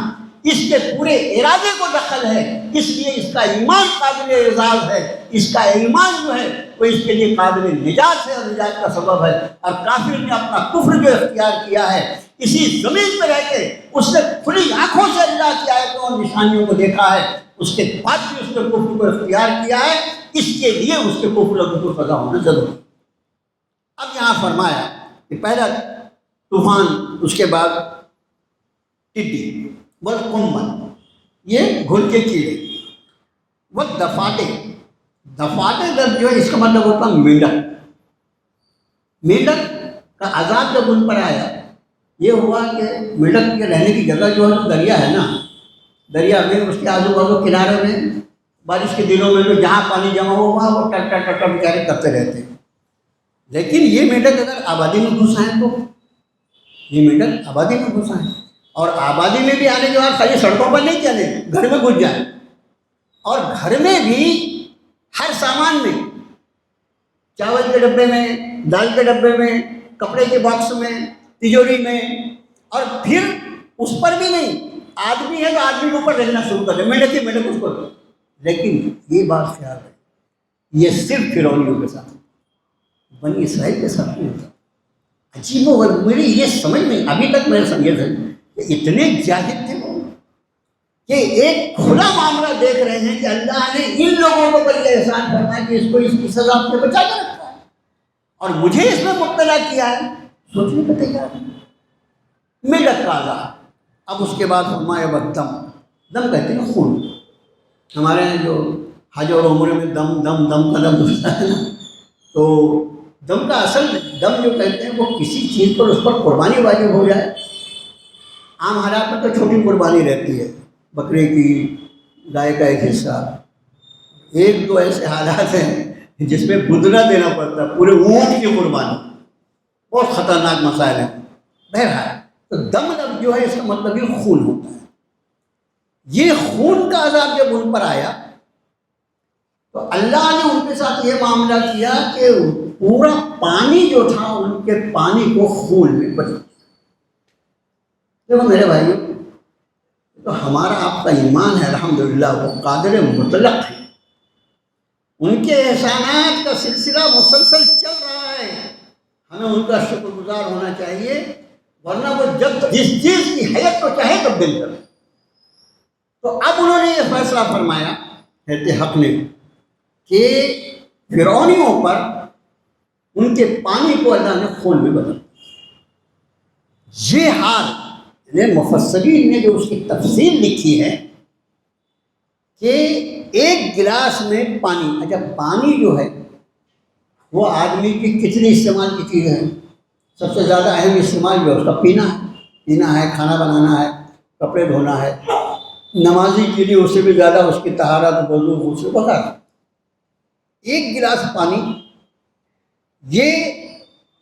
اس کے پورے ارادے کو دخل ہے، اس لیے اس کا ایمان قابل اعزاز ہے، اس کا ایمان جو ہے وہ اس کے لیے قابل نجات ہے اور نجات کا سبب ہے۔ اور کافر نے اپنا کفر جو اختیار کیا ہے اسی زمین پہ رہ کے، اس نے کھلی آنکھوں سے اللہ کی آیتوں اور نشانیوں کو دیکھا ہے، اس کے بعد بھی اس نے کفر کو اختیار کیا ہے، اس کے لیے اس کے کفر و کفر سزا ہونا ضروری۔ اب یہاں فرمایا کہ پہلا طوفان، اس کے بعد ٹڈی، والقمل، یہ گھل کے کیڑے، والدفاتر، دفاتر درد جو ہے اس کا مطلب ہوتا ہے میڈک۔ میڈک کا عذاب جب ان پر آیا، یہ ہوا کہ میڈک کے رہنے کی جگہ جو ہے دریا ہے نا، دریا میں اس کے آزو بازو کنارے میں بارش کے دنوں میں جو جہاں پانی جمع ہوا وہ ٹٹ ٹٹ ٹٹ بیچارے کرتے رہتے ہیں۔ لیکن یہ میڈک اگر آبادی میں گھس آئیں تو، یہ میڈک آبادی میں گھس آئیں، اور آبادی میں بھی آنے کے بعد خالی سڑکوں پر نہیں چلے، گھر میں گھس جائیں، اور گھر میں بھی ہر سامان میں، چاول کے ڈبے میں، دال کے ڈبے میں، کپڑے کے باکس میں، تجوری میں، اور پھر اس پر بھی نہیں، آدمی ہے تو آدمی کے اوپر رہنا شروع کر دے، میڈک ہی میڈک اس پر۔ لیکن یہ بات خیال ہے، یہ صرف فرعونیوں کے ساتھ، بنی اسرائیل کے ساتھ نہیں ہوتا۔ عجیب و غریب، میری یہ سمجھ نہیں، ابھی تک میں سمجھ ہے کہ اتنے جاہل تھے وہ کہ ایک کھلا معاملہ دیکھ رہے ہیں کہ اللہ نے ان لوگوں کو بڑی احسان فرمایا کہ اس کو اس کی سزا سے بچا کے رکھا ہے، اور مجھے اس میں مبتلا کیا ہے، سوچنے کا تیار ہے۔ میڈک کا عذاب۔ اب اس کے بعد فرمایا دم، دم کہتے ہیں خون۔ ہمارے یہاں جو حج اور عمرے میں دم دم دم کا لفظ ہوتا ہے نا، تو دم کا اصل دم جو کہتے ہیں وہ کسی چیز پر، اس پر قربانی واجب ہو جائے۔ عام حالات میں تو چھوٹی قربانی رہتی ہے، بکرے کی، گائے کا ایک حصہ۔ ایک دو ایسے حالات ہیں جس میں بدلہ دینا پڑتا ہے، پورے اونٹ کی قربانی، بہت خطرناک مسائل ہیں۔ بہرحال تو دم لفظ جو ہے اس کا مطلب یہ خون ہوتا ہے۔ یہ خون کا عذاب جب ان پر آیا تو اللہ نے ان کے ساتھ یہ معاملہ کیا کہ پورا پانی جو تھا ان کے پانی کو خون میں بدل دیا۔ دیکھو میرے بھائیو، تو ہمارا آپ کا ایمان ہے الحمدللہ، وہ قادر مطلق ہے، ان کے احسانات کا سلسلہ مسلسل چل رہا ہے، ہمیں ان کا شکر گزار ہونا چاہیے، ورنہ وہ جب جس چیز کی حیت کو چاہے تبدیل کرے۔ تو اب انہوں نے یہ فیصلہ فرمایا کہتے حق نے کہ فرعونیوں پر ان کے پانی کو اللہ نے خون میں بدل دیا۔ یہ حال مفسرین نے جو اس کی تفصیل لکھی ہے کہ ایک گلاس میں پانی، اچھا پانی جو ہے وہ آدمی کی کتنی استعمال کی چیز ہے؟ سب سے زیادہ اہم استعمال جو ہے اس کا پینا ہے، کھانا بنانا ہے، کپڑے دھونا ہے، نمازی کے لیے اس سے بھی زیادہ اس کی طہارت، وضو، غسل وغیرہ۔ ایک گلاس پانی یہ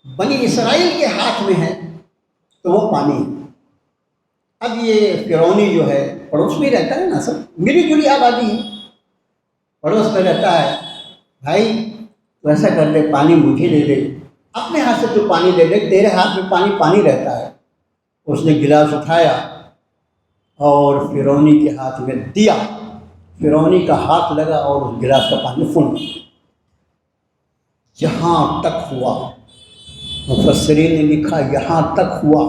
بنی اسرائیل کے ہاتھ میں ہے تو وہ پانی ہے۔ اب یہ فرعونی جو ہے پڑوس میں رہتا ہے نا، سب ملی جلی آبادی ہے، پڑوس میں رہتا ہے، بھائی تو ایسا کر دے پانی مجھے دے دے، اپنے ہاتھ سے تو پانی دے دے، تیرے ہاتھ میں پانی رہتا ہے۔ اس نے گلاس اٹھایا اور فرعونی کے ہاتھ میں دیا، فرعونی کا ہاتھ لگا اور اس گلاس کا پانی پھول گیا۔ یہاں تک ہوا، مفسرین نے لکھا یہاں تک ہوا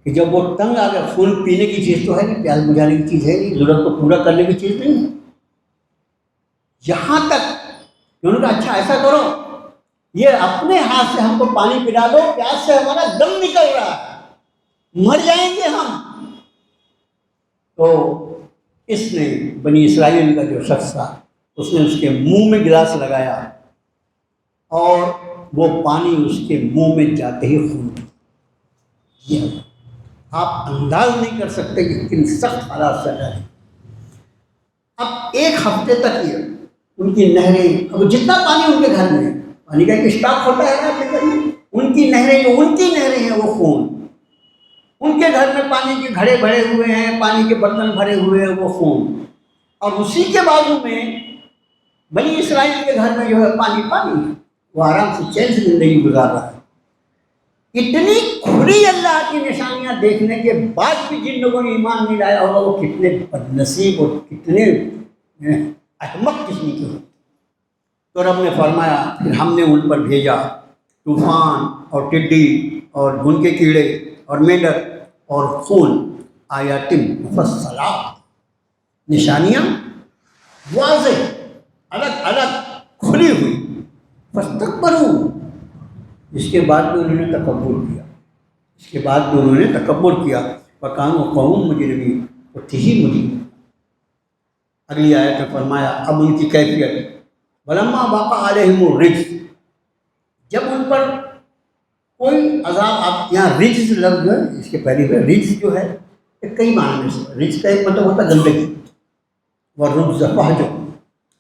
کہ جب وہ تنگ آ گیا، خون پینے کی چیز تو ہے نہیں، پیاس بجھانے کی چیز ہے نہیں، ضرورت کو پورا کرنے کی چیز نہیں ہے، یہاں تک کہ انہوں نے کہا اچھا ایسا کرو، یہ اپنے ہاتھ سے ہم کو پانی پلا دو، پیاس سے ہمارا دم نکل رہا ہے، مر جائیں گے ہم۔ تو اس نے بنی اسرائیل کا جو شخص تھا اس نے اس کے منہ میں گلاس لگایا اور وہ پانی اس کے منہ میں جاتے ہی خون یہ آپ انداز نہیں کر سکتے کہ کن سخت حالات سے رہے۔ اب ایک ہفتے تک یہ ان کی نہریں، اب جتنا پانی ان کے گھر میں ہے، پانی کا ایک اسٹاک ہوتا ہے نا اپنے گھر میں، ان کی نہریں جو ان کی نہریں ہیں وہ خون، ان کے گھر میں پانی کے گھڑے بھرے ہوئے ہیں، پانی کے برتن بھرے ہوئے ہیں وہ خون، اور اسی کے بازو میں بنی اسرائیل کے گھر میں جو ہے پانی پانی ہے، وہ آرام سے چین سے زندگی گزار رہا ہے۔ اتنی کھلی اللہ کی نشانیاں دیکھنے کے بعد بھی جن لوگوں نے ایمان نہیں لایا ہوگا وہ کتنے بدنصیب اور کتنے احمق قسم کے ہوتے۔ تو رب نے فرمایا پھر ہم نے ان پر بھیجا طوفان اور ٹڈی اور گھن کے کیڑے اور مینڈک اور خون، آیات مفصلات، نشانیاں واضح الگ الگ کھلی ہوئی، فاستکبروا، اس کے بعد بھی انہوں نے تکبر کیا، اس کے بعد بھی انہوں نے تکبر کیا، وَكَانُوا قَوْمًا مُجْرِمِينَ، وہ تھی ہی مجرم۔ اگلی آیت میں فرمایا اب ان کی کیفیت، وَلَمَّا وَقَعَ عَلَيْهِمُ الرِّجْزُ، جب ان پر کوئی عذاب، آپ یہاں رجز لفظ جو ہے اس کے پہلے ہے، رجز جو ہے کئی معنی میں سے، رجز کا ایک مطلب ہوتا ہے گندگی، وَالرُّجْزَ فَاهْجُرْ،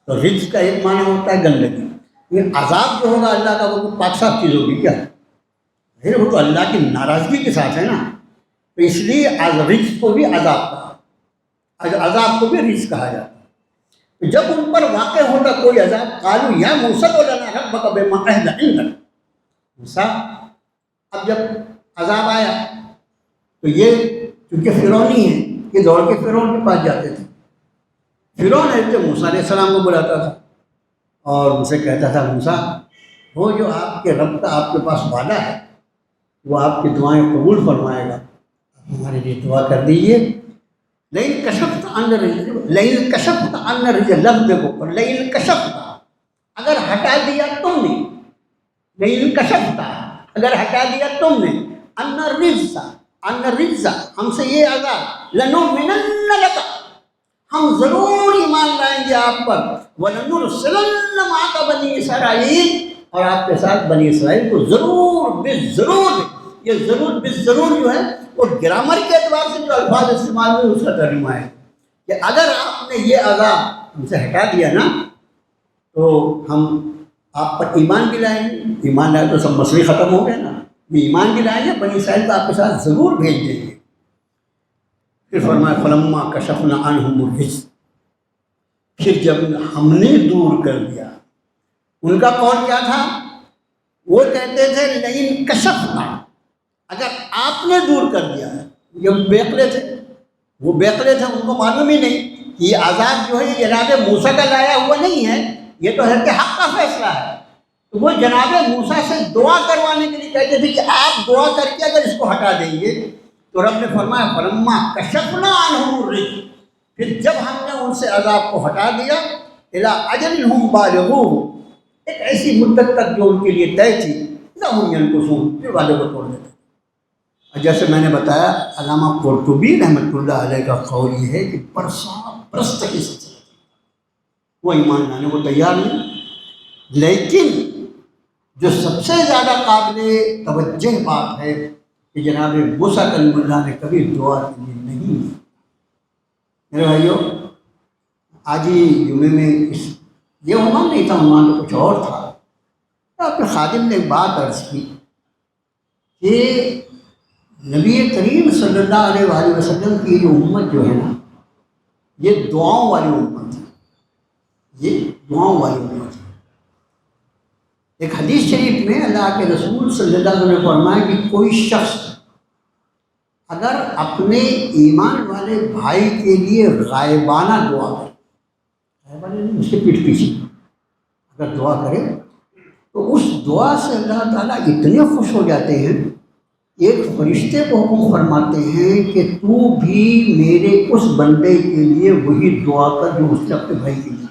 تو رجز کا ایک معنی ہوتا ہے گندگی، یہ عذاب جو ہوگا اللہ کا وہ پاک صاف چیز ہوگی کیا؟ پھر وہ تو اللہ کی ناراضگی کے ساتھ ہے نا، تو اس لیے رجز کو بھی عذاب کہا، عذاب کو بھی رجز کہا جاتا ہے۔ جب ان پر واقع ہوتا کوئی عذاب، قالوا یا موسیٰ ادع لنا ربک بما عہد عندک، موسیٰ اب جب عذاب آیا تو یہ چونکہ فرعونی ہیں، یہ دوڑ کے فرعون کے پاس جاتے تھے، فرعون حضرت موسیٰ علیہ السلام کو بلاتا تھا اور ان سے کہتا تھا موسیٰ وہ جو آپ کے رب کا آپ کے پاس وعدہ ہے وہ آپ کی دعائیں قبول فرمائے گا، آپ ہمارے لیے دعا کر دیجیے، لئن کشفت عنا الرجز، لفظ دیکھو، لئن کشفت، اگر ہٹا دیا تم نے، لئن کشفت، اگر ہٹا دیا تم نے، عنا الرجز، ہم سے یہ عذاب، لنؤمنن لک، ہم ضرور ایمان لائیں گے آپ پر، وَلَنُرْسِلَنَّ مَعَكَ بَنِي إِسْرَائِيلَ، اور آپ کے ساتھ بنی اسرائیل کو ضرور بالضرور، یہ ضرور بالضرور جو ہے وہ گرامر کے اعتبار سے جو الفاظ استعمال ہوئے اس کا ترجمہ ہے کہ اگر آپ نے یہ عذاب ہم سے ہٹا دیا نا تو ہم آپ پر ایمان بھی لائیں گے، ایمان لائے تو سب مسئلے ختم ہو گئے نا، یہ ایمان بھی لائیں گے، بنی اسرائیل کو آپ کے ساتھ ضرور بھیج دیں گے۔ پھر فرمایا فَلَمَّا كَشَفْنَا عَنْهُمُ الرِّجْزَ، پھر جب ہم نے دور کر دیا، ان کا قول کیا تھا، وہ کہتے تھے لئن کشفنا، اگر آپ نے دور کر دیا ہے، جب بیقلے تھے، وہ بیقلے تھے، ان کو معلوم ہی نہیں کہ یہ عذاب جو ہے یہ جناب موسیٰ کا لایا ہوا نہیں ہے، یہ تو حضرت حق کا فیصلہ ہے، تو وہ جناب موسیٰ سے دعا کروانے کے لیے کہتے تھے کہ آپ دعا کر کے اگر اس کو ہٹا دیں گے، تو رب نے فرمایا فَلَمَّا كَشَفْنَا عَنْهُمُ الرِّجْزَ، پھر جب ہم نے ان سے عذاب کو ہٹا دیا، إِلَىٰ أَجَلٍ هُمْ بَالِغُوهُ، ایک ایسی مدت تک جو ان کے لیے طے تھی، إِذَا هُمْ يَنكُثُونَ، پھر وعدے کو توڑ دیتے۔ اور جیسے میں نے بتایا علامہ قرطبی رحمۃ اللہ علیہ کا قول یہ ہے کہ برس تک یہ سلسلہ وہ ایمان لانے کو تیار نہیں، لیکن جو سب سے زیادہ قابل توجہ بات ہے کہ جناب موسیٰ کلیم اللہ نے کبھی دعا کے لیے نہیں، میرے بھائیو آج ہی جمعے میں یہ عنوان نہیں تھا، عنوان تو کچھ اور تھا، آپ کے خادم نے ایک بات عرض کی کہ نبی کریم صلی اللہ علیہ وآلہ وسلم کی جو امت جو ہے نا یہ دعاؤں والی امت ہے، یہ دعاؤں والی امت ہے۔ ایک حدیث شریف میں اللہ کے رسول صلی اللہ علیہ وسلم نے فرمایا کہ کوئی شخص اگر اپنے ایمان والے بھائی کے لیے غائبانہ دعا کرے، غائبانہ نہیں اس کے پیٹھ پیچھے اگر دعا کرے تو اس دعا سے اللہ تعالیٰ اتنے خوش ہو جاتے ہیں ایک فرشتے کو حکم فرماتے ہیں کہ تو بھی میرے اس بندے کے لیے وہی دعا کر جو اس نے اپنے بھائی کے لیے.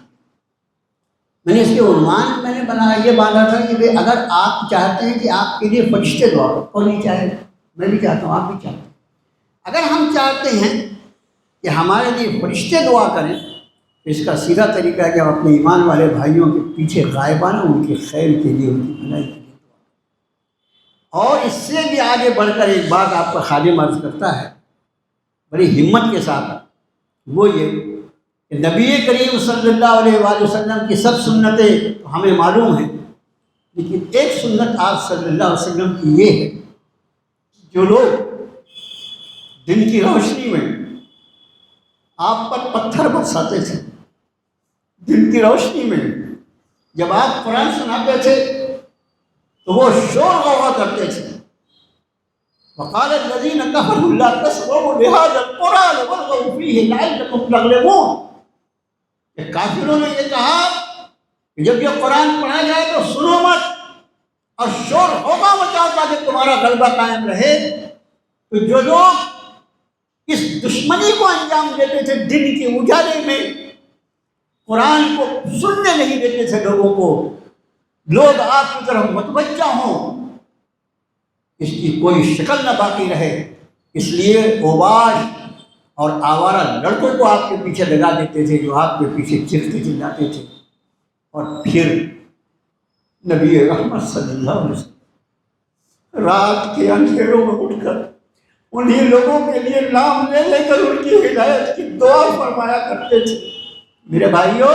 میں نے اس کے عنوان میں نے بنایا یہ باندھا تھا کہ اگر آپ چاہتے ہیں کہ آپ کے لیے فرشتے دعا کریں، کون نہیں چاہے؟ میں بھی چاہتا ہوں، آپ بھی چاہتے ہیں. اگر ہم چاہتے ہیں کہ ہمارے لیے فرشتے دعا کریں تو اس کا سیدھا طریقہ ہے کہ ہم اپنے ایمان والے بھائیوں کے پیچھے غائبانہ ان کے خیر کے لیے، ان کی بھلائی کے لیے. اور اس سے بھی آگے بڑھ کر ایک بات آپ کا خادم عرض کرتا ہے بڑی ہمت کے ساتھ، وہ یہ کہ نبی کریم صلی اللہ علیہ وآلہ وسلم کی سب سنتیں ہمیں معلوم ہیں، لیکن ایک سنت آپ صلی اللہ علیہ وسلم کی یہ ہے، جو لوگ دن کی روشنی میں آپ پر پتھر برساتے تھے، دن کی روشنی میں جب آپ قرآن سناتے تھے تو وہ شور غوغا کرتے تھے. وقال الذين كفروا لا تسمعوا لهذا القرآن والغوا فيه لعلكم تغلبون. کہ کافروں نے یہ کہا کہ جب یہ قرآن پڑھا جائے تو سنو مت اور شور غوغا مچاؤ تاکہ تمہارا غلبہ قائم رہے. تو جو لوگ اس دشمنی کو انجام دیتے تھے دن کے اجالے میں، قرآن کو سننے نہیں دیتے تھے لوگوں کو، لوگ آپ کی طرف متوجہ ہوں، اس کی کوئی شکل نہ باقی رہے، اس لیے اوباش اور آوارہ لڑکوں کو آپ کے پیچھے لگا دیتے تھے جو آپ کے پیچھے چیختے چلاتے تھے. اور پھر نبی رحمت صلی اللہ علیہ وسلم رات کے اندھیروں میں اٹھ کر انہیں لوگوں کے لیے نام لے لے کر ان کی ہدایت کی دعا فرمایا کرتے تھے. میرے بھائیوں،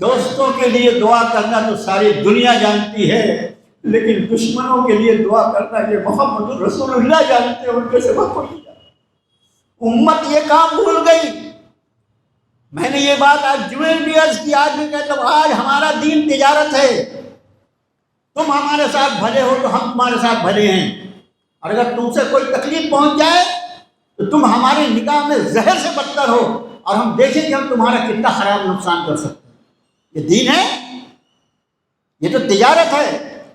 دوستوں کے لیے دعا کرنا تو ساری دنیا جانتی ہے، لیکن دشمنوں کے لیے دعا کرنا یہ محمد رسول اللہ جانتے ہیں، ان کے سوا کوئی نہیں جانتا. امت یہ کام بھول گئی. میں نے یہ بات آج جمعے بھی عرض کی، آج میں کہتا ہوں آج ہمارا دین تجارت ہے. تم ہمارے ساتھ بھلے ہو تو ہم تمہارے ساتھ بھلے ہیں، اور اگر تم سے کوئی تکلیف پہنچ جائے تو تم ہماری نگاہ میں زہر سے بدتر ہو، اور ہم دیکھیں کہ ہم تمہارا کتنا خراب نقصان کر سکتے ہیں. یہ دین ہے؟ یہ تو تجارت ہے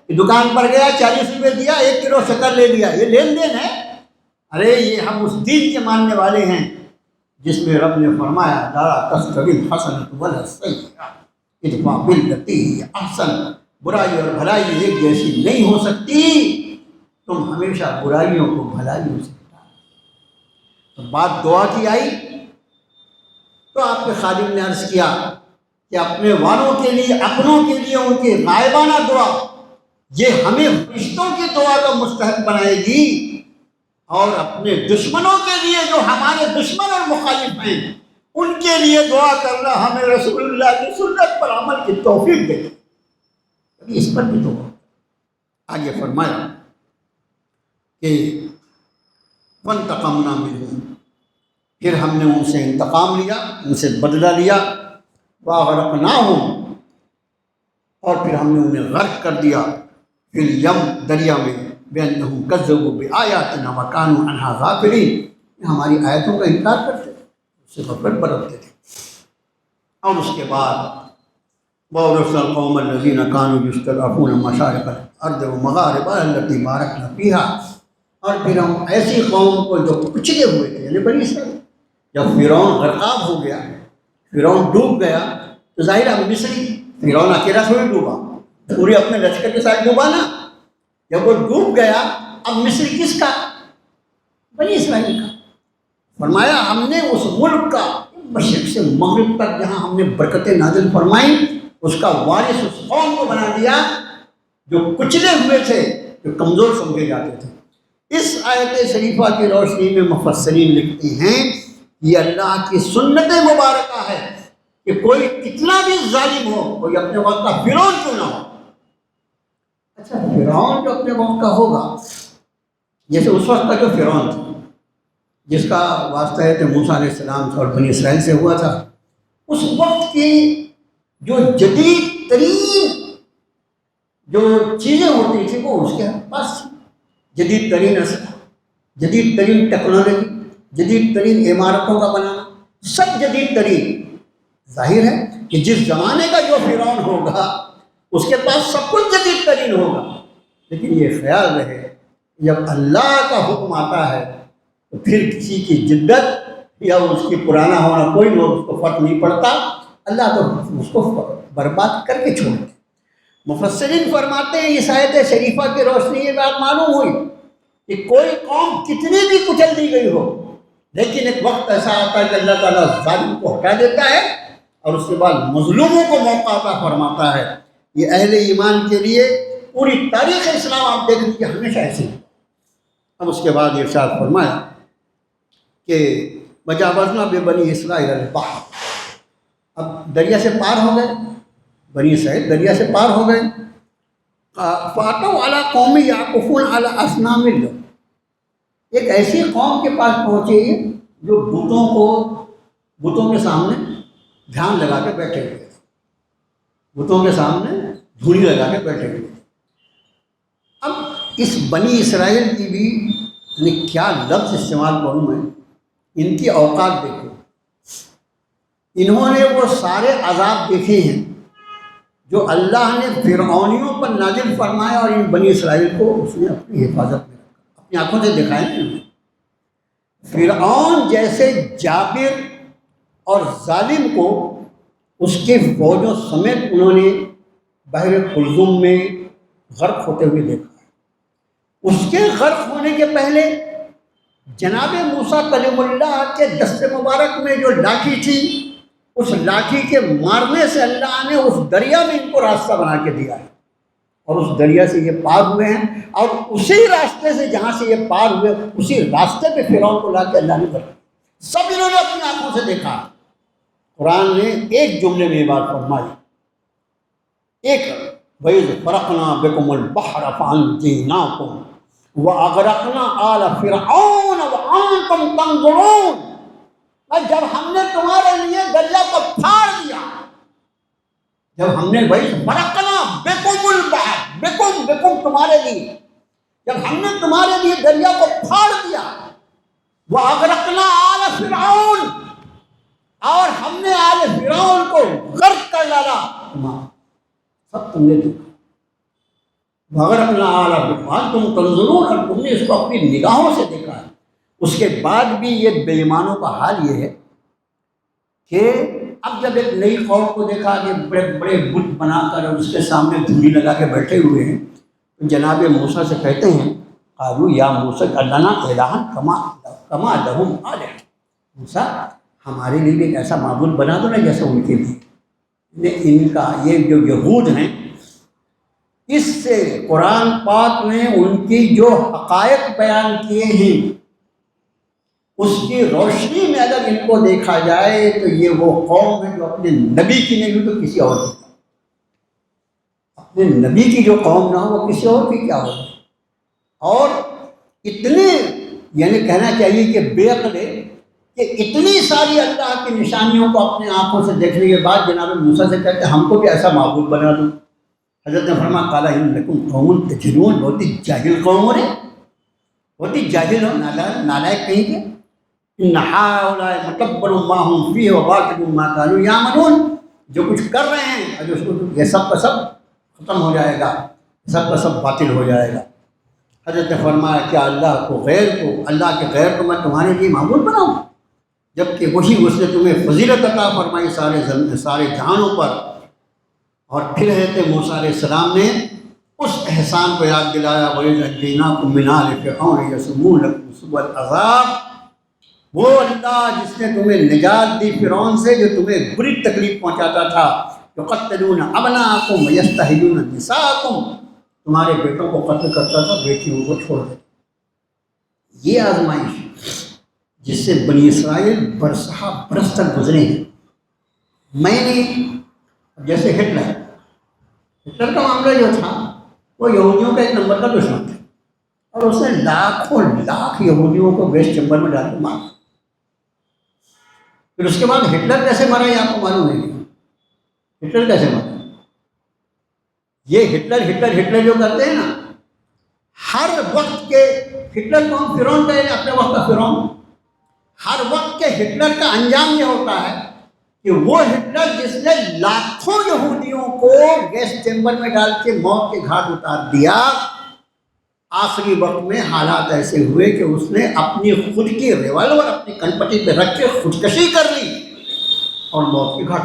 کہ دکان پر گیا 40 روپے دیا 1 کلو شکر لے لیا، یہ لین دین ہے؟ ارے یہ ہم اس دین کے ماننے والے ہیں جس میں رب نے فرمایا لا تستوی الحسنۃ ولا السیئۃ ادفع بالتی ہی احسن. برائی اور بھلائی ایک جیسی نہیں ہو سکتی، تم ہمیشہ برائیوں کو بھلائیوں سے ہٹاؤ. تو بات دعا کی آئی تو آپ کے خادم نے عرض کیا کہ اپنے والوں کے لیے، اپنوں کے لیے ان کی غائبانہ دعا یہ ہمیں فرشتوں کی دعا کا مستحق بنائے گی، اور اپنے دشمنوں کے لیے جو ہمارے دشمن اور مخالف ہیں ان کے لیے دعا کرنا ہمیں رسول اللہ کی سنت پر عمل کی توفیق دے. ابھی اس پر بھی دعا. آگے فرمایا کہ وانتقمنا منہم، پھر ہم نے ان سے انتقام لیا، ان سے بدلہ لیا. وَأَغْرَقْنَاهُمْ، اور پھر ہم نے انہیں غرق کر دیا فی الیم، دریا میں. بِأَنَّهُمْ كَذَّبُوا بِآيَاتِنَا وَكَانُوا عَنْهَا غَافِلِينَ، ہماری آیتوں کا انکار کرتے تھے، اس سے غفلت برتتے تھے. اور اس کے بعد وَأَوْرَثْنَا الْقَوْمَ الَّذِينَ كَانُوا يُسْتَضْعَفُونَ مَشَارِقَ الْأَرْضِ وَمَغَارِبَهَا الَّتِي بَارَكْنَا فِيهَا. اور پھر ہم ایسی قوم کو جو کچلے ہوئے تھے، یعنی بنی اسرائیل، جب فرعون غرقاب ہو گیا، فرعون ڈوب گیا، تو ظاہر ہے مصری، فرعون اکیلا تھوڑی ڈوبا، پورے اپنے لشکر کے ساتھ ڈوبا نا. جب وہ ڈوب گیا اب مصر کس کا؟ بنی اسرائیل کا. فرمایا ہم نے اس ملک کا مشرق سے مغرب تک جہاں ہم نے برکتیں نازل فرمائیں اس کا وارث اس قوم کو بنا دیا جو کچلے ہوئے تھے، جو کمزور سمجھے جاتے تھے. اس آیت شریفہ کی روشنی میں مفسرین لکھتے ہیں یہ اللہ کی سنت مبارکہ ہے کہ کوئی کتنا بھی ظالم ہو، کوئی اپنے وقت کا فرعون کیوں نہ ہو. اچھا فرعون جو اپنے وقت کا ہوگا، جیسے اس وقت کا جو فرعون تھا جس کا واسطہ ہے کہ موسیٰ علیہ السلام اور بنی اسرائیل سے ہوا تھا، اس وقت کی جو جدید ترین جو چیزیں ہوتی تھیں وہ اس کے پاس تھی. جدید ترین اسلحہ، جدید ترین ٹیکنالوجی، جدید ترین عمارتوں کا بنانا، سب جدید ترین. ظاہر ہے کہ جس زمانے کا جو فرعون ہوگا اس کے پاس سب کچھ جدید ترین ہوگا. لیکن یہ خیال رہے جب اللہ کا حکم آتا ہے تو پھر کسی کی جدت یا اس کی پرانا ہونا کوئی لوگ اس کو فرق نہیں پڑتا، اللہ تو اس کو برباد کر کے چھوڑتے۔ مفسرین فرماتے ہیں اس آیت شریفہ کی روشنی یہ بات معلوم ہوئی کہ کوئی قوم کتنی بھی کچل دی گئی ہو، لیکن ایک وقت ایسا آتا ہے کہ اللہ تعالیٰ ظالم کو ہٹا دیتا ہے اور اس کے بعد مظلوموں کو موقع عطا فرماتا ہے۔ یہ اہل ایمان کے لیے پوری تاریخ اسلام آپ دیکھ لیجیے ہمیشہ ایسے ہی۔ اب اس کے بعد ارشاد فرمایا کہ وجاوزنا ببنی اسرائیل البحر، اب دریا سے پار ہو گئے، بنی اسرائیل دریا سے پار ہو گئے۔ فاتوا علی قوم یعکفون علی اصنام لہم، ایک ایسی قوم کے پاس پہنچے جو بتوں کے سامنے دھیان لگا کے بیٹھے ہوئے، بتوں کے سامنے دھوڑی لگا کے بیٹھے ہوئے۔ اب اس بنی اسرائیل کی بھی یعنی کیا لفظ استعمال کروں میں، ان کی اوقات دیکھو، انہوں نے وہ سارے عذاب دیکھے ہیں جو اللہ نے فرعونیوں پر نازل فرمایا، اور ان بنی اسرائیل کو اس نے اپنی حفاظت میں رکھا، اپنی آنکھوں سے دکھائے نا انہوں نے۔ فرعون جیسے جابر اور ظالم کو اس کے فوجوں سمیت انہوں نے بحر قلزم میں غرق ہوتے ہوئے دیکھا ہے۔ اس کے غرق ہونے کے پہلے جناب موسیٰ کلیم اللہ کے دست مبارک میں جو لاٹھی تھی، اس لاٹھی کے مارنے سے اللہ نے اس دریا میں ان کو راستہ بنا کے دیا ہے، اور اس دریا سے یہ پار ہوئے ہیں، اور اسی راستے سے جہاں سے یہ پار ہوئے اسی راستے پہ فرعون کو لا کے اللہ نے برکت، سب انہوں نے اپنی آنکھوں سے دیکھا۔ قرآن نے ایک جملے میں یہ بات فرمائی، ایک وَإِذْ فَرَقْنَا بِكُمُ الْبَحْرَ فَأَنْجَيْنَاكُمْ وَأَغْرَقْنَا آلَ فِرْعَوْنَ وَأَنْتُمْ تَنْظُرُونَ، اور جب ہم نے تمہارے لیے دریا کو پھاڑ دیا، جب ہم نے وَإِذْ فَرَقْنَا بِكُمُ الْبَحْرَ، بِكُم تمہارے لیے، جب ہم نے تمہارے لیے دریا کو پھاڑ دیا، وَأَغْرَقْنَا آلَ فِرْعَوْنَ، اور ہم نے آل فرعون کو غرق کر ڈالا، سب تم نے دیکھا، وَأَغْرَقْنَا آلَ فِرْعَوْنَ تم تنظرون، اور تم نے اس کو اپنی نگاہوں سے دیکھا ہے۔ اس کے بعد بھی یہ بے ایمانوں کا حال یہ ہے کہ اب جب ایک نئی قوم کو دیکھا کہ بڑے بڑے بت بنا کر اور اس کے سامنے دھوڑی لگا کے بیٹھے ہوئے ہیں، تو جناب موسیٰ سے کہتے ہیں قالوا یا موسیٰ لنا الہا کما لہم آلہہ، موسیٰ ہمارے لیے بھی ایک ایسا معبود بنا دو نا جیسا ان کے لیے۔ ان کا یہ جو یہود ہیں، اس سے قرآن پاک نے ان کی جو حقائق بیان کیے ہیں اس کی روشنی میں اگر ان کو دیکھا جائے تو یہ وہ قوم ہے جو اپنے نبی کی نہیں تو کسی اور کی، اپنے نبی کی جو قوم نہ ہو وہ کسی اور کی کیا ہوگی۔ اور اتنے یعنی کہنا چاہیے کہ بے عقل ہے کہ اتنی ساری اللہ کی نشانیوں کو اپنے آنکھوں سے دیکھنے کے بعد جناب موسیٰ سے کہتے ہیں ہم کو بھی ایسا معبود بنا دو۔ حضرت نے فرمایا قال انکم قوم تجہلون، بہت ہی جاہل قوم ہو رہے، بہت ہی جاہل ہو، نالائق کہیں گے۔ ان ہؤلاء متبر ما هم فیہ وباطل ما كانوا یعملون، جو کچھ کر رہے ہیں اور یہ سب کا سب ختم ہو جائے گا، سب کا سب باطل ہو جائے گا۔ حضرت نے فرمایا کیا اللہ کے غیر کو میں تمہارے لیے معبود بناؤں، جبکہ وہی اس نے تمہیں فضیلت عطا فرمائی سارے جہانوں پر۔ اور پھر حضرت موسیٰ علیہ السلام نے اس احسان کو یاد دلایا، وَإِذْ نَجَّيْنَاكُم مِّنْ آلِ فِرْعَوْنَ يَسُومُونَكُمْ سُوءَ الْعَذَابِ، وہ اللہ جس نے تمہیں نجات دی فرعون سے جو تمہیں بری تکلیف پہنچاتا تھا، يُقَتِّلُونَ أَبْنَاءَكُمْ وَيَسْتَحْيُونَ نِسَاءَكُمْ، تمہارے بیٹوں کو قتل کرتا تھا، بیٹیوں کو چھوڑ دیتا۔ یہ آزمائش جس سے بنی اسرائیل برسہ برس تک گزرے ہیں۔ میں نے جیسے ہٹلر کا معاملہ جو تھا وہ یہودیوں کا ایک نمبر کا دشمن تھا، اور اس نے لاکھوں لاکھ یہودیوں کو گیس چیمبر میں ڈال کے مارا۔ پھر اس کے بعد ہٹلر کیسے مارا یہ آپ کو معلوم نہیں، ہٹلر کیسے مارا؟ یہ ہٹلر جو کرتے ہیں نا، ہر وقت کے ہٹلر کو فرعون کہے اپنے وقت کا فرعون، ہر وقت کے ہٹلر کا انجام یہ ہوتا ہے کہ وہ ہٹلر جس نے لاکھوں یہودیوں کو گیس چیمبر میں ڈال کے موت کے گھاٹ اتار دیا، آخری وقت میں حالات ایسے ہوئے کہ اس نے اپنی خود کی ریوالور اپنی کنپٹی پہ رکھ کے خودکشی کر لی اور موت کی گھاٹ۔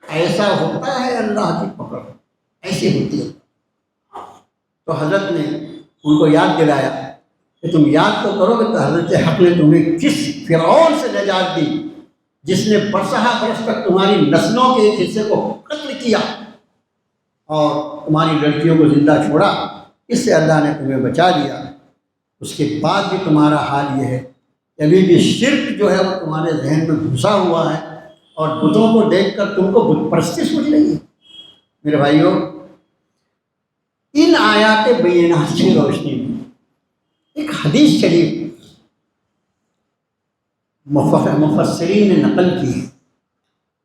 ایسا ہوتا ہے اللہ کی پکڑ، ایسی ہوتی ہے۔ تو حضرت نے ان کو یاد دلایا کہ تم یاد تو کرو کہ حضرت حق نے تمہیں کس فرعون سے نجات دی جس نے برسہ برس تک تمہاری نسلوں کے ایک حصے کو قتل کیا اور تمہاری لڑکیوں کو زندہ چھوڑا، اس سے اللہ نے تمہیں بچا لیا۔ اس کے بعد بھی تمہارا حال یہ ہے کہ ابھی بھی شرک جو ہے وہ تمہارے ذہن میں گھسا ہوا ہے اور بتوں کو دیکھ کر تم کو بت پرستی سوچ رہی ہے۔ میرے بھائیوں، ان آیات بینات کی روشنی میں ایک حدیث شریف مفسرین نے نقل کی ہے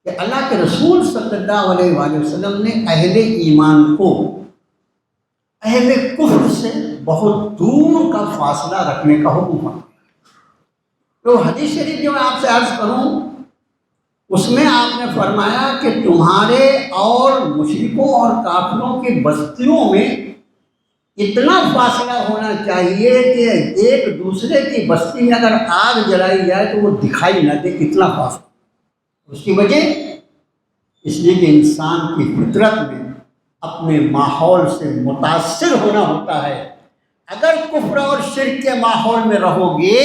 کہ اللہ کے رسول صلی اللہ علیہ وآلہ وسلم نے اہل ایمان کو اہل کفر سے بہت دور کا فاصلہ رکھنے کا حکم فرمایا۔ تو حدیث شریف جو میں آپ سے عرض کروں اس میں آپ نے فرمایا کہ تمہارے اور مشرکوں اور کافروں کی بستیوں میں اتنا فاصلہ ہونا چاہیے کہ ایک دوسرے کی بستی میں اگر آگ جلائی جائے تو وہ دکھائی نہ دے، اتنا فاصلہ۔ اس کی وجہ اس لیے کہ انسان کی فطرت میں اپنے ماحول سے متاثر ہونا ہوتا ہے۔ اگر کفر اور شرک کے ماحول میں رہو گے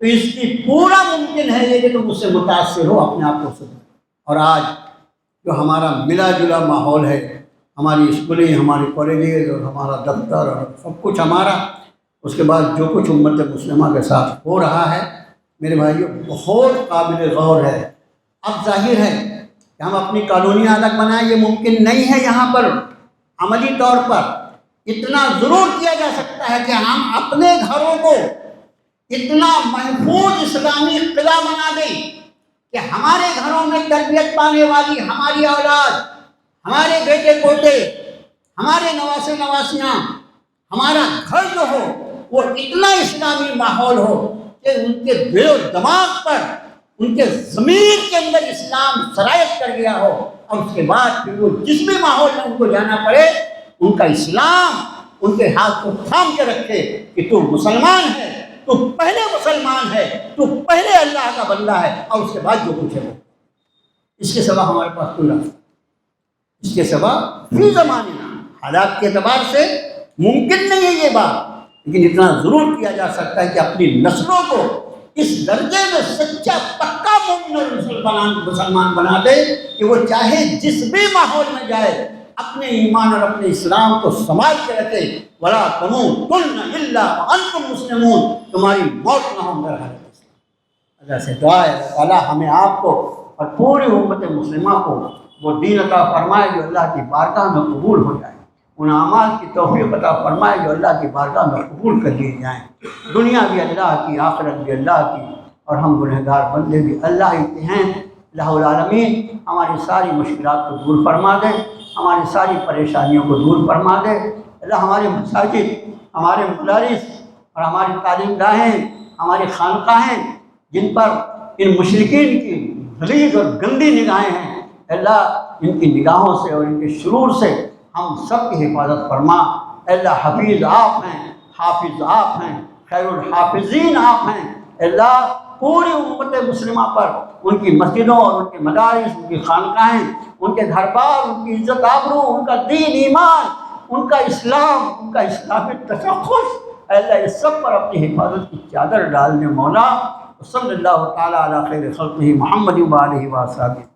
تو اس کی پورا ممکن ہے یہ کہ تم اس سے متاثر ہو، اپنے آپ کو سدھرو۔ اور آج جو ہمارا ملا جلا ماحول ہے، ہماری اسکولیں، ہماری کالجز اور ہمارا دفتر اور سب کچھ ہمارا، اس کے بعد جو کچھ امت مسلمہ کے ساتھ ہو رہا ہے، میرے بھائیوں بہت قابل غور ہے۔ اب ظاہر ہے کہ ہم اپنی کالونیاں الگ بنائیں، یہ ممکن نہیں ہے یہاں پر عملی طور پر۔ اتنا ضرور کیا جا سکتا ہے کہ ہم اپنے گھروں کو اتنا محفوظ اسلامی قلعہ بنا دیں کہ ہمارے گھروں میں تربیت پانے والی ہماری اولاد، ہمارے بیٹے پوتے، ہمارے نواسے نواسیاں، ہمارا گھر جو ہو وہ اتنا اسلامی ماحول ہو کہ ان کے دل و دماغ پر، ان کے ضمیر کے اندر اسلام سرایت کر گیا ہو، اور اس کے بعد پھر وہ جس بھی ماحول میں ان کو جانا پڑے ان کا اسلام ان کے ہاتھ کو تھام کے رکھے کہ تو مسلمان ہے، تو پہلے مسلمان ہے، تو پہلے اللہ کا بندہ ہے، اور اس کے بعد جو کچھ ہے وہ۔ اس کے سوا ہمارے پاس کوئی راستہ، اس کے سوا فی زمانہ حالات کے اعتبار سے ممکن نہیں ہے یہ بات، لیکن اتنا ضرور کیا جا سکتا ہے کہ اپنی نسلوں کو اس درجے میں سچا پکا مومن اور مسلمان بنا دے کہ وہ چاہے جس بھی ماحول میں جائے اپنے ایمان اور اپنے اسلام کو سنبھال کے رکھے۔ وَلَا تَمُوتُنَّ إِلَّا وَأَنْتُمْ مُسْلِمُونَ، تمہاری موت نہ ہو مگر حالت اسلام۔ اللہ سے دعا ہے اللہ تعالیٰ ہمیں آپ کو اور پوری امت مسلمہ کو وہ دین عطا فرمائے جو اللہ کی بارگاہ میں قبول ہو جائے، ان اعمال کی توفیق عطا فرمائے جو اللہ کی بارگاہ میں قبول کر لیے جائیں۔ دنیا بھی اللہ کی، آخرت بھی اللہ کی، اور ہم گنہگار بندے بھی اللہ ہی کے ہیں۔ اللہ العالمین ہماری ساری مشکلات کو دور فرما دے، ہماری ساری پریشانیوں کو دور فرما دے۔ اللہ ہمارے مساجد، ہمارے مدارس اور ہماری تعلیم گاہیں، ہماری خانقاہیں جن پر ان مشرکین کی غلیظ اور گندی نگاہیں ہیں، اللہ ان کی نگاہوں سے اور ان کے شرور سے ہم سب کی حفاظت فرما۔ اللہ حفیظ آپ ہیں، حافظ آپ ہیں، خیر الحافظین آپ ہیں۔ اللہ پوری امت مسلمہ پر ان کی مسجدوں اور ان کے مدارس، ان کی خانقاہیں، ان کے گھر بار، ان کی عزت آبرو، ان کا دین ایمان، ان کا اسلام، ان کا اسلامی تشخص، اللہ اس سب پر اپنی حفاظت کی چادر ڈال دے مولا۔ صلی اللہ تعالیٰ علی خیر خلقہ محمد و آلہ و صحبہ۔